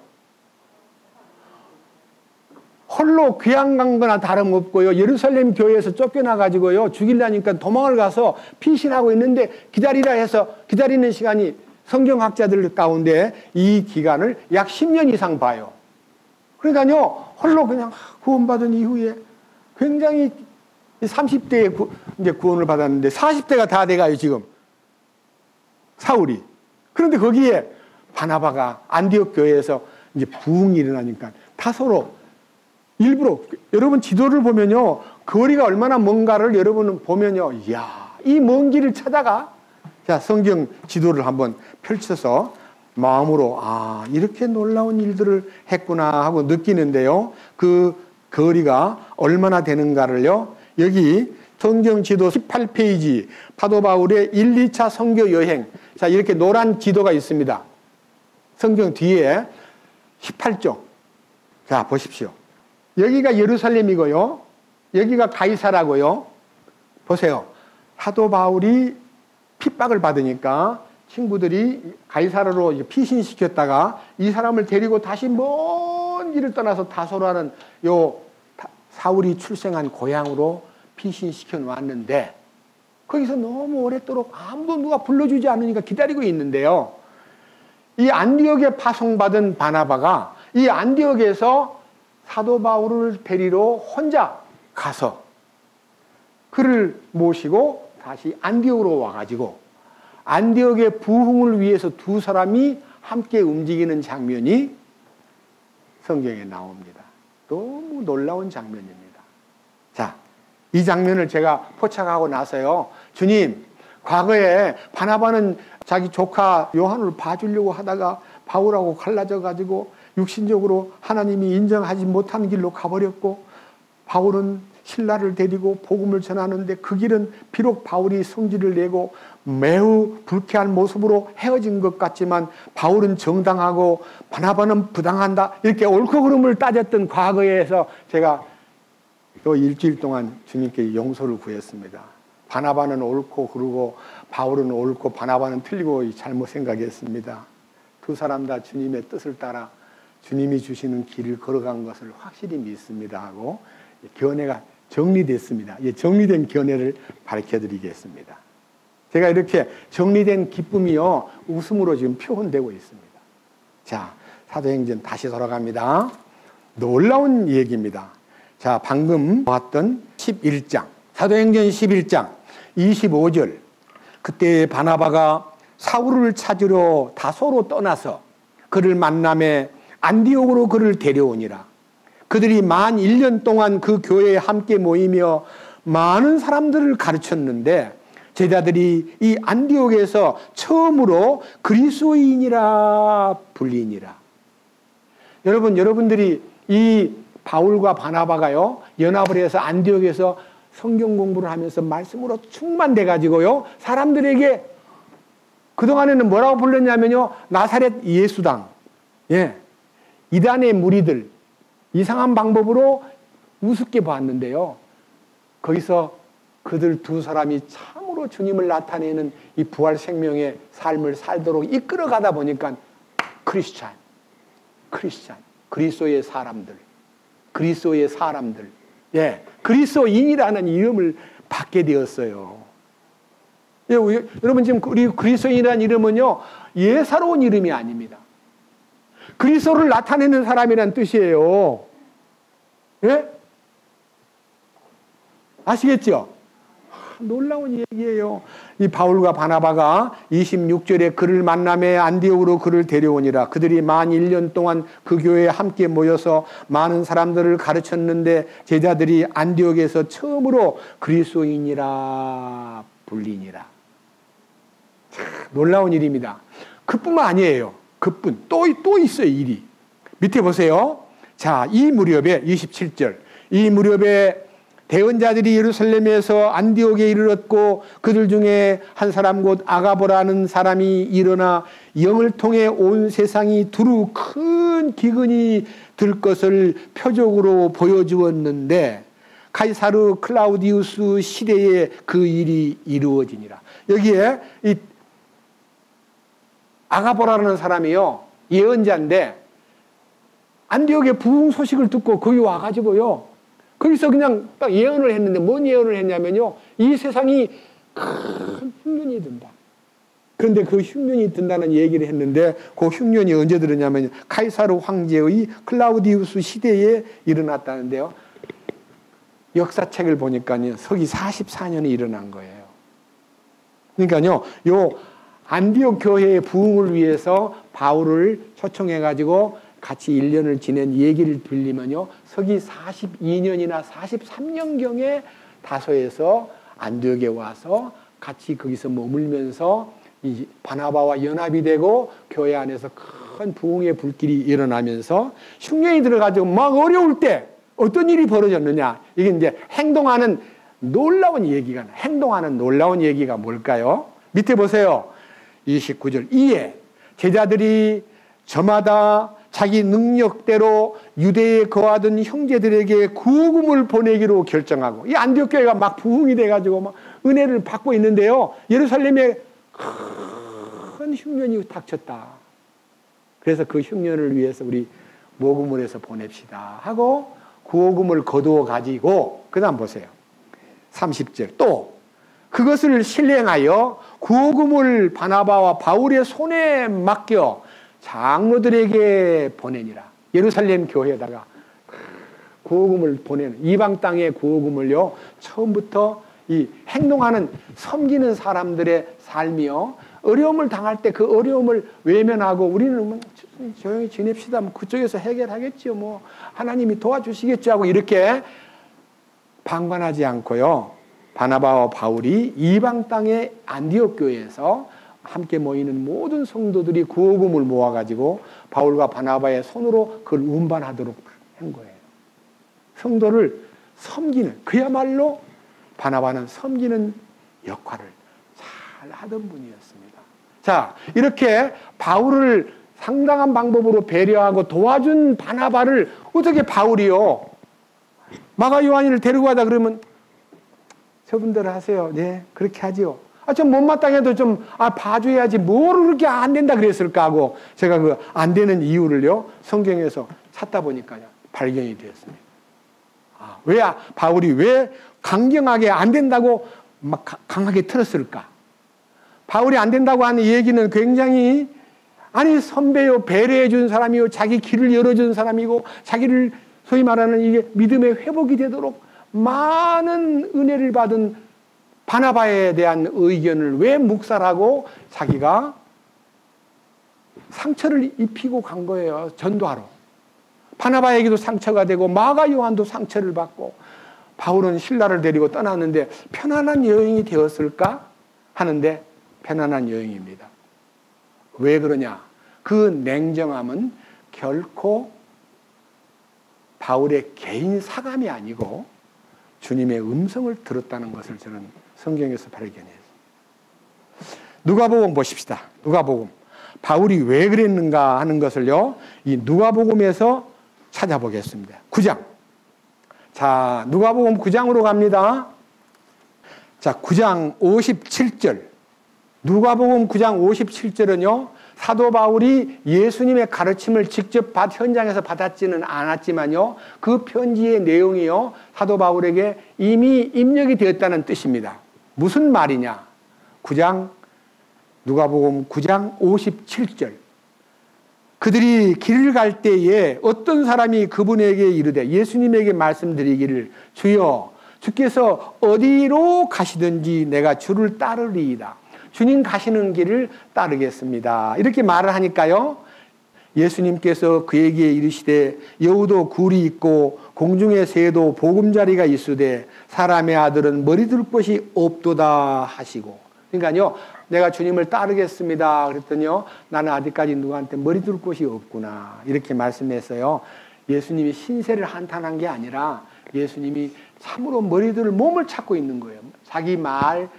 홀로 귀양 간 거나 다름없고요. 예루살렘 교회에서 쫓겨나가지고요, 죽이려니까 도망을 가서 피신하고 있는데 기다리라 해서 기다리는 시간이 성경학자들 가운데 이 기간을 약 10년 이상 봐요. 그러니까요, 홀로 그냥 구원받은 이후에 굉장히 30대에 이제 구원을 받았는데 40대가 다 돼가요, 지금. 사울이. 그런데 거기에 바나바가 안디옥 교회에서 이제 부흥이 일어나니까 다소로 일부러, 여러분 지도를 보면요, 거리가 얼마나 먼가를 여러분은 보면요, 이야, 이 먼 길을 찾아가. 자, 성경 지도를 한번 펼쳐서 마음으로, 이렇게 놀라운 일들을 했구나 하고 느끼는데요, 그 거리가 얼마나 되는가를요, 여기 성경 지도 18페이지, 파도 바울의 1, 2차 선교 여행. 자, 이렇게 노란 지도가 있습니다. 성경 뒤에 18쪽. 자, 보십시오. 여기가 예루살렘이고요, 여기가 가이사라고요. 보세요. 사도 바울이 핍박을 받으니까 친구들이 가이사라로 피신시켰다가 이 사람을 데리고 다시 먼 길을 떠나서 다소라는 요 사울이 출생한 고향으로 피신시켜 놓았는데 거기서 너무 오랫도록 아무도 누가 불러주지 않으니까 기다리고 있는데요, 이 안디옥에 파송받은 바나바가 이 안디옥에서 사도 바울을 데리러 혼자 가서 그를 모시고 다시 안디옥으로 와가지고 안디옥의 부흥을 위해서 두 사람이 함께 움직이는 장면이 성경에 나옵니다. 너무 놀라운 장면입니다. 자, 이 장면을 제가 포착하고 나서요, 주님, 과거에 바나바는 자기 조카 요한을 봐주려고 하다가 바울하고 갈라져 가지고 육신적으로 하나님이 인정하지 못하는 길로 가버렸고, 바울은 신라를 데리고 복음을 전하는데 그 길은 비록 바울이 성질을 내고 매우 불쾌한 모습으로 헤어진 것 같지만 바울은 정당하고 바나바는 부당한다, 이렇게 옳고 그름을 따졌던 과거에서 제가 또 일주일 동안 주님께 용서를 구했습니다. 바나바는 옳고 그르고 바울은 옳고 바나바는 틀리고 잘못 생각했습니다. 두 사람 다 주님의 뜻을 따라 주님이 주시는 길을 걸어간 것을 확실히 믿습니다 하고 견해가 정리됐습니다. 정리된 견해를 밝혀드리겠습니다. 제가 이렇게 정리된 기쁨이요, 웃음으로 지금 표현되고 있습니다. 자, 사도행전 다시 돌아갑니다. 놀라운 얘기입니다. 자, 방금 봤던 11장, 사도행전 11장 25절. 그때 바나바가 사울을 찾으러 다소로 떠나서 그를 만남에 안디옥으로 그를 데려오니라. 그들이 만 1년 동안 그 교회에 함께 모이며 많은 사람들을 가르쳤는데 제자들이 이 안디옥에서 처음으로 그리스도인이라 불리니라. 여러분들이 이 바울과 바나바가요, 연합을 해서 안디옥에서 성경 공부를 하면서 말씀으로 충만돼 가지고요, 사람들에게 그동안에는 뭐라고 불렀냐면요, 나사렛 예수당, 이단의 무리들, 이상한 방법으로 우습게 봤는데요, 거기서 그들 두 사람이 참으로 주님을 나타내는 이 부활 생명의 삶을 살도록 이끌어가다 보니까 크리스찬, 그리스도의 사람들, 그리스도인이라는 이름을 받게 되었어요. 여러분, 지금 우리 그리스도인이라는 이름은요, 예사로운 이름이 아닙니다. 그리스도를 나타내는 사람이라는 뜻이에요. 예? 아시겠죠? 놀라운 얘기예요. 이 바울과 바나바가 26절에 그를 만남에 안디옥으로 그를 데려오니라. 그들이 만 1년 동안 그 교회에 함께 모여서 많은 사람들을 가르쳤는데 제자들이 안디옥에서 처음으로 그리스도인이라 불리니라. 참 놀라운 일입니다. 그뿐만 아니에요. 그뿐. 또 있어요, 일이. 밑에 보세요. 자, 이 무렵에 27절. 이 무렵에 대언자들이 예루살렘에서 안디옥에 이르렀고 그들 중에 한 사람 곧 아가보라는 사람이 일어나 영을 통해 온 세상이 두루 큰 기근이 들 것을 표적으로 보여주었는데 카이사르 클라우디우스 시대에 그 일이 이루어지니라. 여기에 이 아가보라는 사람이요, 예언자인데 안디옥의 부흥 소식을 듣고 거기 와가지고요, 거기서 그냥 딱 예언을 했는데 뭔 예언을 했냐면요, 이 세상이 큰 흉년이 든다. 그런데 그 흉년이 든다는 얘기를 했는데 그 흉년이 언제 들었냐면 카이사르 황제의 클라우디우스 시대에 일어났다는데요, 역사책을 보니까요 서기 44년에 일어난 거예요. 그러니까요, 요 안디옥 교회의 부흥을 위해서 바울을 초청해가지고 같이 1년을 지낸 얘기를 들리면요, 서기 42년이나 43년경에 다소에서 안디옥에 와서 같이 거기서 머물면서 이 바나바와 연합이 되고 교회 안에서 큰 부흥의 불길이 일어나면서 흉년이 들어가지고 막 어려울 때 어떤 일이 벌어졌느냐, 이게 이제 행동하는 놀라운 얘기가 뭘까요? 밑에 보세요. 29절. 이에 제자들이 저마다 자기 능력대로 유대에 거하던 형제들에게 구금을 보내기로 결정하고, 이 안디옥 교회가 막 부흥이 돼가지고 막 은혜를 받고 있는데요, 예루살렘에 큰 흉년이 닥쳤다. 그래서 그 흉년을 위해서 우리 모금을 해서 보냅시다 하고 구금을 거두어 가지고, 그 다음 보세요. 30절. 또 그것을 실행하여 구금을 바나바와 바울의 손에 맡겨 장로들에게 보내니라. 예루살렘 교회에다가 구금을 보내는, 이방 땅의 구금을요 처음부터 이 행동하는 섬기는 사람들의 삶이요 어려움을 당할 때 그 어려움을 외면하고 우리는 뭐 조용히 지냅시다. 뭐 그쪽에서 해결하겠지요. 뭐 하나님이 도와주시겠죠 하고 이렇게 방관하지 않고요. 바나바와 바울이 이방 땅의 안디옥 교회에서 함께 모이는 모든 성도들이 구호금을 모아가지고 바울과 바나바의 손으로 그걸 운반하도록 한 거예요. 성도를 섬기는, 그야말로 바나바는 섬기는 역할을 잘 하던 분이었습니다. 자, 이렇게 바울을 상당한 방법으로 배려하고 도와준 바나바를 어떻게 바울이요? 마가 요한이를 데리고 가다 그러면 저분들 하세요. 네, 그렇게 하지요. 좀 못마땅해도 좀, 봐줘야지. 뭘 그렇게 안 된다 그랬을까 하고 제가 그 안 되는 이유를요, 성경에서 찾다 보니까 발견이 되었습니다. 바울이 왜 강경하게 안 된다고 막 강하게 틀었을까? 바울이 안 된다고 하는 얘기는 굉장히, 선배요, 배려해 준 사람이요, 자기 길을 열어준 사람이고, 자기를 소위 말하는 이게 믿음의 회복이 되도록 많은 은혜를 받은 바나바에 대한 의견을 왜 묵살하고 자기가 상처를 입히고 간 거예요. 전도하러. 바나바에게도 상처가 되고 마가 요한도 상처를 받고 바울은 신라를 데리고 떠났는데 편안한 여행이 되었을까 하는데 편안한 여행입니다. 왜 그러냐? 그 냉정함은 결코 바울의 개인 사감이 아니고 주님의 음성을 들었다는 것을 저는 성경에서 발견했어요. 누가복음 보십시다. 누가복음. 바울이 왜 그랬는가 하는 것을요, 이 누가복음에서 찾아보겠습니다. 9장. 자, 누가복음 9장으로 갑니다. 자, 9장 57절. 누가복음 9장 57절은요, 사도 바울이 예수님의 가르침을 직접 현장에서 받았지는 않았지만요, 그 편지의 내용이요, 사도 바울에게 이미 입력이 되었다는 뜻입니다. 무슨 말이냐? 누가복음 9장 57절. 그들이 길을 갈 때에 어떤 사람이 그분에게 이르되, 예수님에게 말씀드리기를, 주여, 주께서 어디로 가시든지 내가 주를 따르리이다. 주님 가시는 길을 따르겠습니다. 이렇게 말을 하니까요, 예수님께서 그에게 이르시되 여우도 굴이 있고 공중의 새도 보금자리가 있으되 사람의 아들은 머리 둘 곳이 없도다 하시고, 그러니까요, 내가 주님을 따르겠습니다 그랬더니요, 나는 아직까지 누구한테 머리 둘 곳이 없구나 이렇게 말씀했어요. 예수님이 신세를 한탄한 게 아니라 예수님이 참으로 머리둘 몸을 찾고 있는 거예요. 자기 말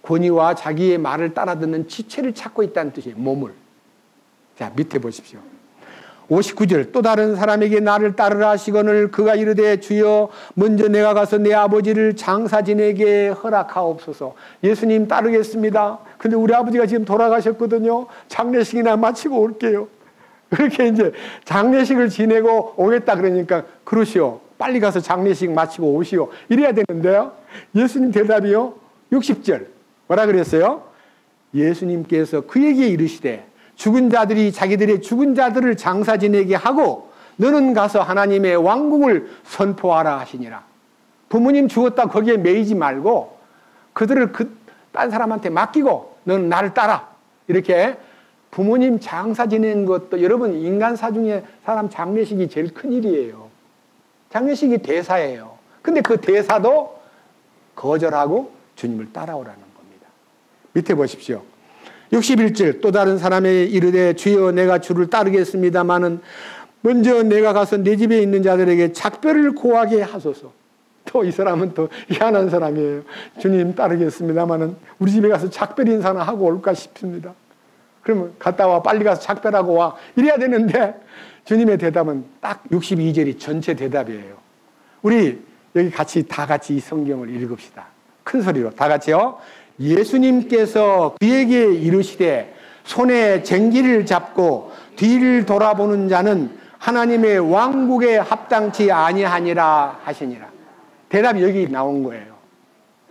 권위와 자기의 말을 따라듣는 지체를 찾고 있다는 뜻이에요. 몸을. 자, 밑에 보십시오. 59절. 또 다른 사람에게 나를 따르라 하시거늘 그가 이르되 주여 먼저 내가 가서 내 아버지를 장사 지내게 허락하옵소서. 예수님 따르겠습니다. 근데 우리 아버지가 지금 돌아가셨거든요. 장례식이나 마치고 올게요. 그렇게 이제 장례식을 지내고 오겠다 그러니까 그러시오. 빨리 가서 장례식 마치고 오시오. 이래야 되는데요. 예수님 대답이요. 60절. 뭐라 그랬어요? 예수님께서 그에게 이르시되 죽은 자들이 자기들의 죽은 자들을 장사 지내게 하고 너는 가서 하나님의 왕국을 선포하라 하시니라. 부모님 죽었다 거기에 매이지 말고 그들을 딴 사람한테 맡기고 너는 나를 따라. 이렇게 부모님 장사 지내는 것도, 여러분 인간사 중에 사람 장례식이 제일 큰일이에요. 장례식이 대사예요. 근데 그 대사도 거절하고 주님을 따라오라는 겁니다. 밑에 보십시오. 61절. 또 다른 사람에게 이르되 주여 내가 주를 따르겠습니다마는 먼저 내가 가서 내 집에 있는 자들에게 작별을 고하게 하소서. 또 이 사람은 또 희한한 사람이에요. 주님 따르겠습니다마는 우리 집에 가서 작별 인사나 하고 올까 싶습니다. 그러면 갔다 와, 빨리 가서 작별하고 와, 이래야 되는데 주님의 대답은 딱 62절이 전체 대답이에요. 우리 여기 다 같이 이 성경을 읽읍시다. 큰 소리로 다 같이요. 예수님께서 그에게 이르시되 손에 쟁기를 잡고 뒤를 돌아보는 자는 하나님의 왕국에 합당치 아니하니라 하시니라. 대답이 여기 나온 거예요.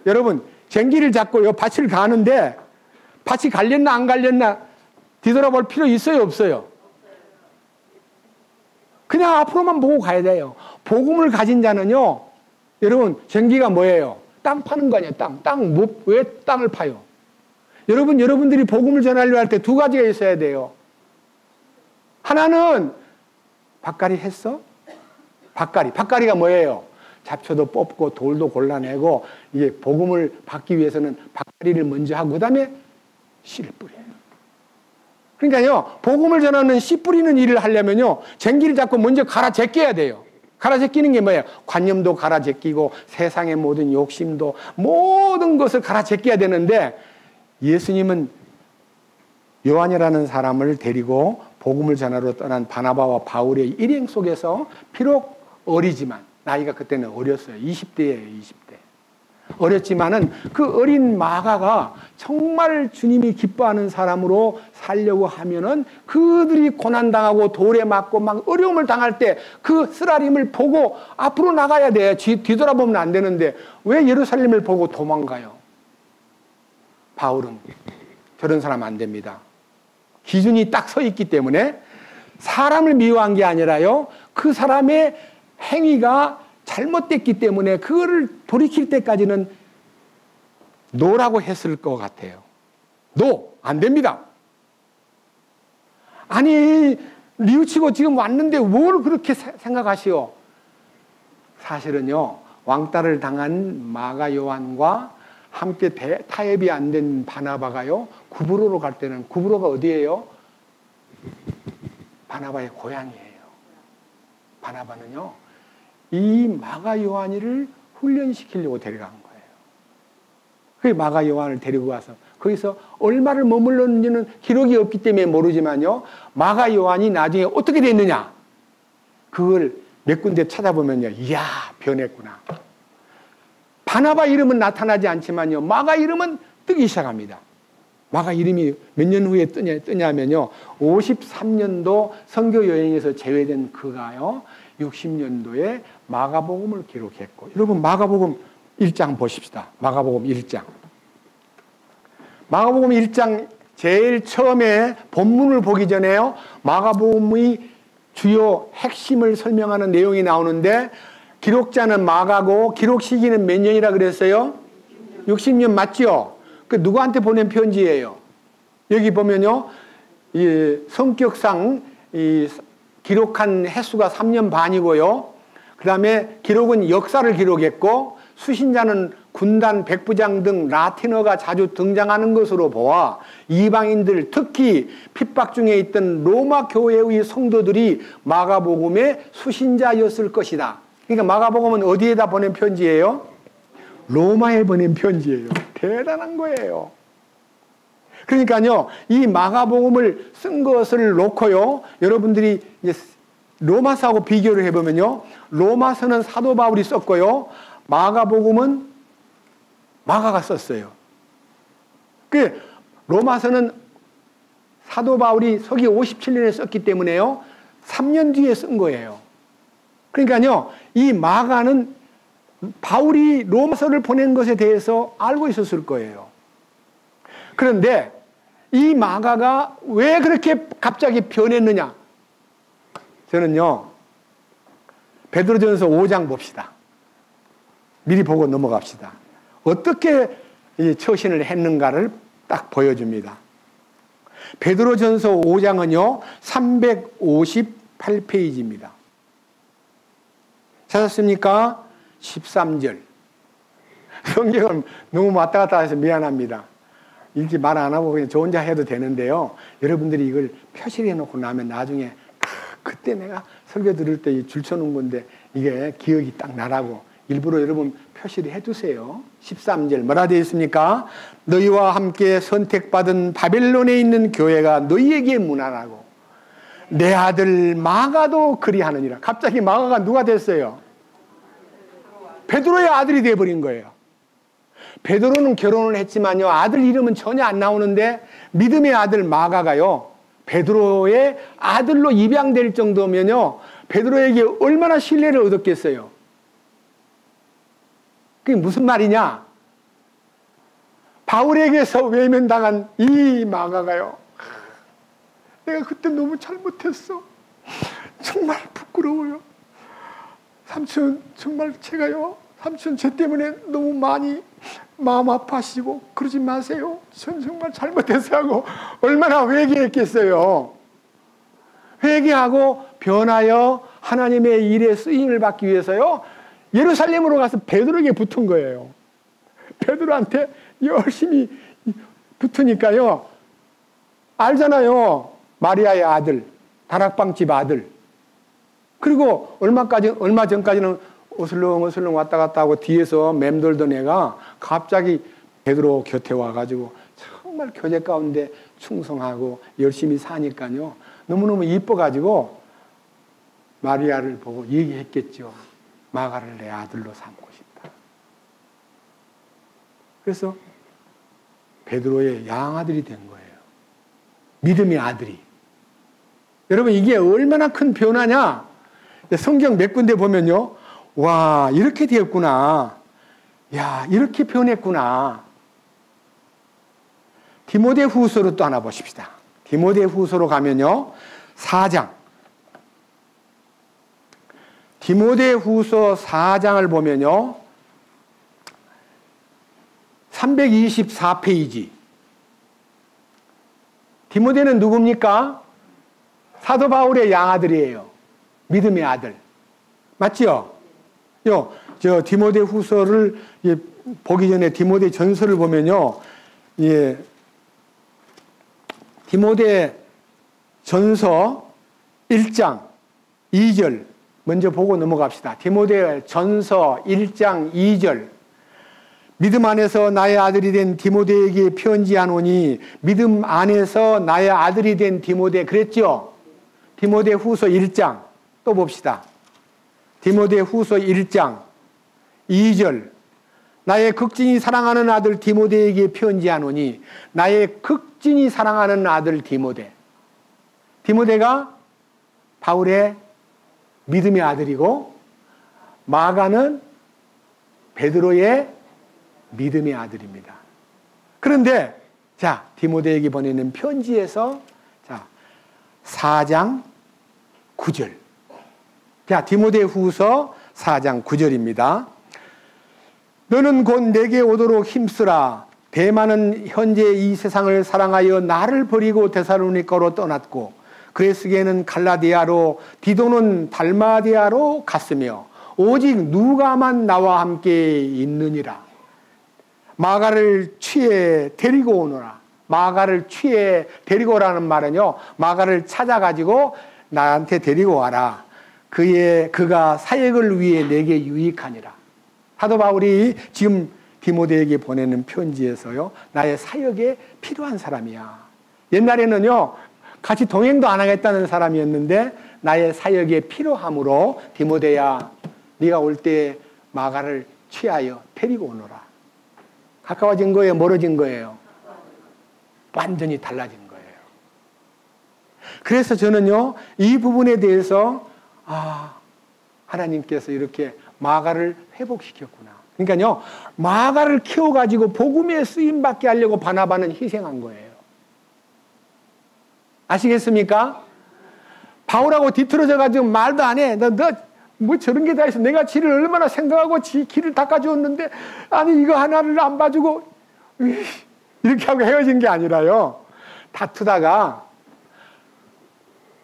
여러분 쟁기를 잡고 요 밭을 가는데 밭이 갈렸나 안 갈렸나 뒤돌아볼 필요 있어요 없어요? 그냥 앞으로만 보고 가야 돼요. 복음을 가진 자는요, 여러분 쟁기가 뭐예요? 땅 파는 거 아니에요. 땅. 왜 땅을 파요? 여러분들이 복음을 전하려고 할 때 두 가지가 있어야 돼요. 하나는 밭갈이 했어? 밭갈이가 뭐예요? 잡초도 뽑고 돌도 골라내고 이게 복음을 받기 위해서는 밭갈이를 먼저 하고 그다음에 씨를 뿌려요. 그러니까요, 복음을 전하는 씨 뿌리는 일을 하려면요, 쟁기를 잡고 먼저 갈아 제껴야 돼요. 갈아 제끼는 게 뭐예요? 관념도 갈아 제끼고 세상의 모든 욕심도 모든 것을 갈아 제껴야 되는데, 예수님은 요한이라는 사람을 데리고 복음을 전하러 떠난 바나바와 바울의 일행 속에서 비록 어리지만, 나이가 그때는 어렸어요. 20대예요, 20대. 어렸지만은 그 어린 마가가 정말 주님이 기뻐하는 사람으로 살려고 하면은 그들이 고난당하고 돌에 맞고 막 어려움을 당할 때 그 쓰라림을 보고 앞으로 나가야 돼. 뒤돌아보면 안 되는데 왜 예루살렘을 보고 도망가요? 바울은 저런 사람 안 됩니다. 기준이 딱 서 있기 때문에 사람을 미워한 게 아니라요, 그 사람의 행위가 잘못됐기 때문에 그거를 돌이킬 때까지는 노라고 했을 것 같아요. 노! 안 됩니다. 아니, 뉘우치고 지금 왔는데 뭘 그렇게 생각하시오? 사실은요, 왕따를 당한 마가 요한과 함께 타협이 안 된 바나바가요, 구브로로 갈 때는, 구브로가 어디예요? 바나바의 고향이에요. 바나바는요, 이 마가 요한이를 훈련시키려고 데려간 거예요. 그 마가 요한을 데리고 가서 거기서 얼마를 머물렀는지는 기록이 없기 때문에 모르지만요, 마가 요한이 나중에 어떻게 됐느냐, 그걸 몇 군데 찾아보면요, 이야, 변했구나. 바나바 이름은 나타나지 않지만요, 마가 이름은 뜨기 시작합니다. 마가 이름이 몇 년 후에 뜨냐면요, 53년도 선교 여행에서 제외된 그가요, 60년도에 마가복음을 기록했고, 여러분 마가복음 1장 보십시다. 마가복음 1장. 마가복음 1장 제일 처음에 본문을 보기 전에요, 마가복음의 주요 핵심을 설명하는 내용이 나오는데, 기록자는 마가고 기록 시기는 몇 년이라 그랬어요? 60년 맞죠? 그 누구한테 보낸 편지예요? 여기 보면요, 이 성격상 이 기록한 횟수가 3년 반이고요. 그 다음에 기록은 역사를 기록했고, 수신자는 군단, 백부장 등 라틴어가 자주 등장하는 것으로 보아 이방인들, 특히 핍박 중에 있던 로마 교회의 성도들이 마가복음의 수신자였을 것이다. 그러니까 마가복음은 어디에다 보낸 편지예요? 로마에 보낸 편지예요. 대단한 거예요. 그러니까요, 이 마가복음을 쓴 것을 놓고요, 여러분들이 이제 로마서하고 비교를 해보면요, 로마서는 사도 바울이 썼고요, 마가복음은 마가가 썼어요. 그 로마서는 사도 바울이 서기 57년에 썼기 때문에요, 3년 뒤에 쓴 거예요. 그러니까요, 이 마가는 바울이 로마서를 보낸 것에 대해서 알고 있었을 거예요. 그런데 이 마가가 왜 그렇게 갑자기 변했느냐? 저는요, 베드로전서 5장 봅시다. 미리 보고 넘어갑시다. 어떻게 이 처신을 했는가를 딱 보여줍니다. 베드로전서 5장은요, 358페이지입니다. 찾았습니까? 13절. 성경을 너무 왔다 갔다 해서 미안합니다. 읽지 말 안 하고 그냥 저 혼자 해도 되는데요, 여러분들이 이걸 표시를 해놓고 나면 나중에 그때 내가 설교 들을 때 줄쳐놓은 건데 이게 기억이 딱 나라고 일부러 여러분 표시를 해두세요. 13절 뭐라 되어 있습니까? 너희와 함께 선택받은 바벨론에 있는 교회가 너희에게 문안하고 내 아들 마가도 그리하느니라. 갑자기 마가가 누가 됐어요? 베드로의 아들이 되어버린 거예요. 베드로는 결혼을 했지만요, 아들 이름은 전혀 안 나오는데 믿음의 아들 마가가요, 베드로의 아들로 입양될 정도면요, 베드로에게 얼마나 신뢰를 얻었겠어요. 그게 무슨 말이냐? 바울에게서 외면당한 이 마가가요, 내가 그때 너무 잘못했어. 정말 부끄러워요. 삼촌, 정말 제가요, 삼촌 저 때문에 너무 많이 마음 아파하시고 그러지 마세요. 전 정말 잘못했어요 하고 얼마나 회개했겠어요. 회개하고 변하여 하나님의 일에 쓰임을 받기 위해서요, 예루살렘으로 가서 베드로에게 붙은 거예요. 베드로한테 열심히 붙으니까요, 알잖아요. 마리아의 아들, 다락방집 아들. 그리고 얼마 전까지는 어슬렁어슬렁 왔다 갔다 하고 뒤에서 맴돌던 애가 갑자기 베드로 곁에 와가지고 정말 교제 가운데 충성하고 열심히 사니까요, 너무너무 이뻐가지고 마리아를 보고 얘기했겠죠. 마가를 내 아들로 삼고 싶다. 그래서 베드로의 양아들이 된 거예요. 믿음의 아들이. 여러분, 이게 얼마나 큰 변화냐? 성경 몇 군데 보면요, 와, 이렇게 되었구나. 야, 이렇게 변했구나. 디모데후서로 또 하나 보십시다. 디모데후서로 가면요, 4장. 디모데후서 4장을 보면요, 324페이지. 디모데는 누굽니까? 사도 바울의 양아들이에요. 믿음의 아들. 맞죠? 저 디모데후서를 보기 전에 디모데 전서를 보면요, 디모데 전서 1장 2절 먼저 보고 넘어갑시다. 디모데 전서 1장 2절. 믿음 안에서 나의 아들이 된 디모데에게 편지하노니, 믿음 안에서 나의 아들이 된 디모데 그랬죠? 디모데 후서 1장 또 봅시다. 디모데 후서 1장 2절. 나의 극진히 사랑하는 아들 디모데에게 편지하노니, 나의 극진히 사랑하는 아들 디모데. 디모데가 바울의 믿음의 아들이고, 마가는 베드로의 믿음의 아들입니다. 그런데 자, 디모데에게 보내는 편지에서 자, 4장 9절. 자, 디모데후서 4장 9절입니다. 너는 곧 내게 오도록 힘쓰라. 데마는 현재 이 세상을 사랑하여 나를 버리고 데살로니가로 떠났고, 그레스게는 갈라디아로, 디도는 달마디아로 갔으며 오직 누가만 나와 함께 있느니라. 마가를 취해 데리고 오너라. 마가를 취해 데리고 오라는 말은요, 마가를 찾아가지고 나한테 데리고 와라. 그가 사역을 위해 내게 유익하니라. 사도 바울이 지금 디모데에게 보내는 편지에서요, 나의 사역에 필요한 사람이야. 옛날에는요, 같이 동행도 안 하겠다는 사람이었는데 나의 사역에 필요함으로 디모데야, 네가 올 때 마가를 취하여 데리고 오너라. 가까워진 거예요? 멀어진 거예요? 완전히 달라진 거예요. 그래서 저는요, 이 부분에 대해서 하나님께서 이렇게 마가를 회복시켰구나. 그러니까요, 마가를 키워가지고 복음에 쓰임받게 하려고 바나바는 희생한 거예요. 아시겠습니까? 바울하고 뒤틀어져가지고 말도 안 해. 너 뭐 저런 게 다 있어. 내가 지를 얼마나 생각하고 길을 닦아주었는데, 아니 이거 하나를 안 봐주고 이렇게 하고 헤어진 게 아니라요, 다투다가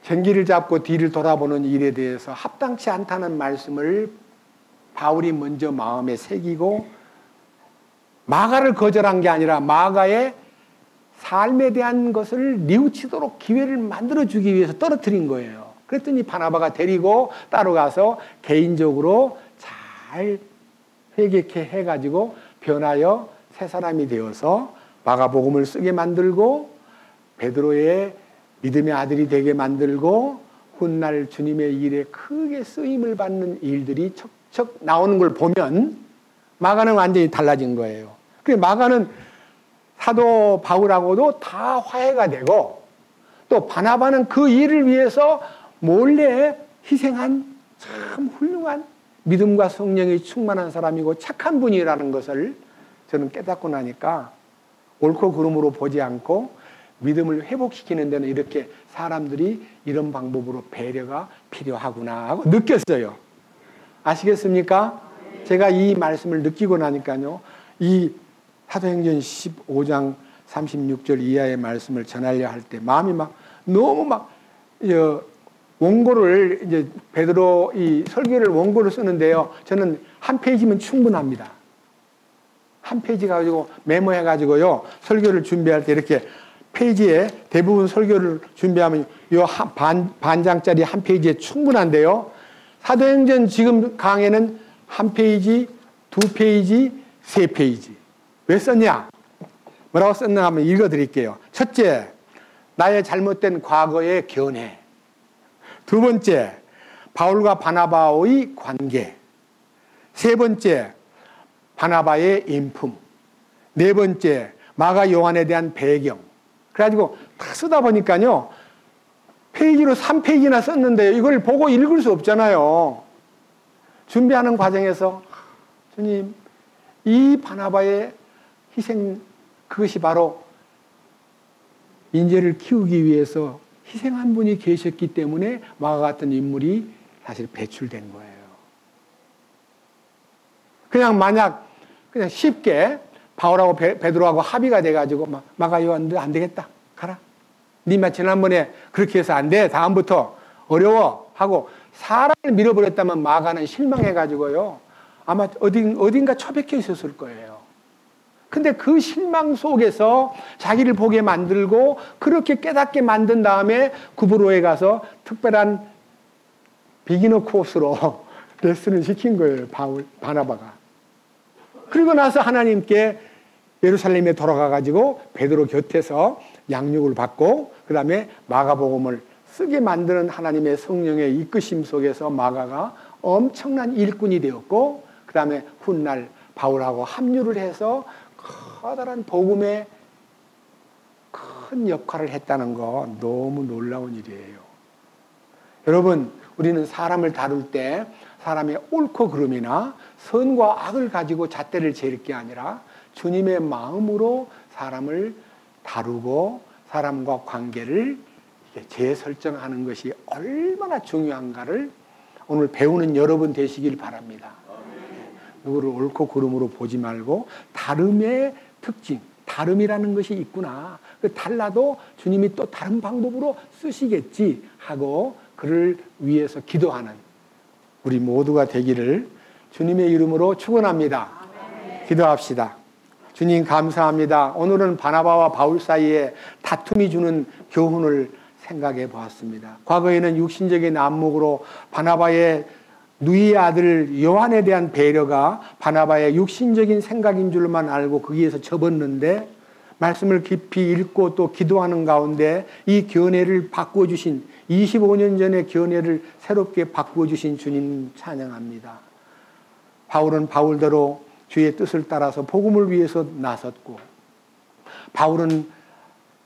쟁기를 잡고 뒤를 돌아보는 일에 대해서 합당치 않다는 말씀을 바울이 먼저 마음에 새기고, 마가를 거절한 게 아니라 마가의 삶에 대한 것을 뉘우치도록 기회를 만들어주기 위해서 떨어뜨린 거예요. 그랬더니 바나바가 데리고 따로 가서 개인적으로 잘 회개케 해가지고 변하여 새 사람이 되어서 마가복음을 쓰게 만들고, 베드로의 믿음의 아들이 되게 만들고, 훗날 주님의 일에 크게 쓰임을 받는 일들이 척척 나오는 걸 보면 마가는 완전히 달라진 거예요. 그래서 마가는 사도 바울하고도 다 화해가 되고, 또 바나바는 그 일을 위해서 몰래 희생한 참 훌륭한 믿음과 성령이 충만한 사람이고 착한 분이라는 것을 저는 깨닫고 나니까 옳고 그름으로 보지 않고 믿음을 회복시키는 데는 이렇게 사람들이 이런 방법으로 배려가 필요하구나 하고 느꼈어요. 아시겠습니까? 제가 이 말씀을 느끼고 나니까요, 이 사도행전 15장 36절 이하의 말씀을 전하려 할 때 마음이 막 너무 막 원고를 이제 베드로 이 설교를 원고를 쓰는데요, 저는 한 페이지면 충분합니다. 한 페이지 가지고 메모해 가지고요, 설교를 준비할 때 이렇게 페이지에 대부분 설교를 준비하면 요 반장짜리 한 페이지에 충분한데요, 사도행전 지금 강의는 한 페이지, 두 페이지, 세 페이지. 왜 썼냐? 뭐라고 썼나 하면 읽어 드릴게요. 첫째, 나의 잘못된 과거의 견해. 두 번째, 바울과 바나바의 관계. 세 번째, 바나바의 인품. 네 번째, 마가 요한에 대한 배경. 그래가지고 다 쓰다 보니까요, 페이지로 3페이지나 썼는데요, 이걸 보고 읽을 수 없잖아요. 준비하는 과정에서 주님, 이 바나바의 희생, 그것이 바로 인재를 키우기 위해서 희생한 분이 계셨기 때문에 마가 같은 인물이 사실 배출된 거예요. 그냥 만약 그냥 쉽게 바울하고 베드로하고 합의가 돼가지고 마가 요한 너 안 되겠다, 가라. 니마 지난번에 그렇게 해서 안 돼, 다음부터 어려워 하고 사람을 밀어버렸다면 마가는 실망해가지고요, 아마 어딘가 처박혀 있었을 거예요. 근데 그 실망 속에서 자기를 보게 만들고 그렇게 깨닫게 만든 다음에 구브로에 가서 특별한 비기너 코스로 레슨을 시킨 거예요, 바나바가. 그리고 나서 하나님께 예루살렘에 돌아가가지고 베드로 곁에서 양육을 받고 그 다음에 마가복음을 쓰게 만드는 하나님의 성령의 이끄심 속에서 마가가 엄청난 일꾼이 되었고, 그 다음에 훗날 바울하고 합류를 해서 커다란 복음의 큰 역할을 했다는 거 너무 놀라운 일이에요. 여러분, 우리는 사람을 다룰 때 사람의 옳고 그름이나 선과 악을 가지고 잣대를 재를 게 아니라 주님의 마음으로 사람을 다루고 사람과 관계를 재설정하는 것이 얼마나 중요한가를 오늘 배우는 여러분 되시길 바랍니다. 누구를 옳고 그름으로 보지 말고 다름의 특징, 다름이라는 것이 있구나, 그 달라도 주님이 또 다른 방법으로 쓰시겠지 하고 그를 위해서 기도하는 우리 모두가 되기를 주님의 이름으로 축원합니다. 기도합시다. 주님 감사합니다. 오늘은 바나바와 바울 사이에 다툼이 주는 교훈을 생각해 보았습니다. 과거에는 육신적인 안목으로 바나바의 누이의 아들 요한에 대한 배려가 바나바의 육신적인 생각인 줄만 알고 거기에서 접었는데, 말씀을 깊이 읽고 또 기도하는 가운데 이 견해를 바꾸어 주신, 25년 전의 견해를 새롭게 바꾸어 주신 주님 찬양합니다. 바울은 바울대로 주의 뜻을 따라서 복음을 위해서 나섰고, 바울은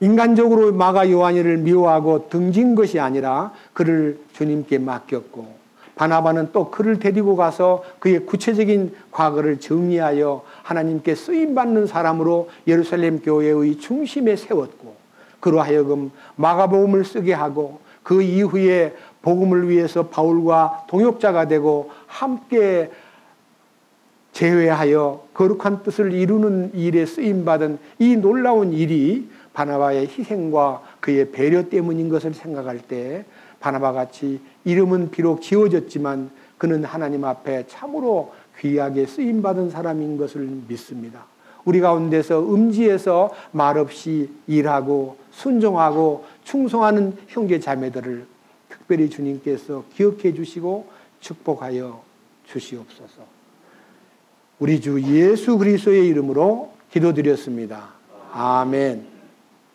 인간적으로 마가 요한이를 미워하고 등진 것이 아니라 그를 주님께 맡겼고, 바나바는 또 그를 데리고 가서 그의 구체적인 과거를 정리하여 하나님께 쓰임받는 사람으로 예루살렘 교회의 중심에 세웠고, 그로 하여금 마가복음을 쓰게 하고 그 이후에 복음을 위해서 바울과 동역자가 되고 함께 제회하여 거룩한 뜻을 이루는 일에 쓰임받은 이 놀라운 일이 바나바의 희생과 그의 배려 때문인 것을 생각할 때, 바나바같이 이름은 비록 지어졌지만 그는 하나님 앞에 참으로 귀하게 쓰임받은 사람인 것을 믿습니다. 우리 가운데서 음지에서 말없이 일하고 순종하고 충성하는 형제 자매들을 특별히 주님께서 기억해 주시고 축복하여 주시옵소서. 우리 주 예수 그리스도의 이름으로 기도드렸습니다. 아멘.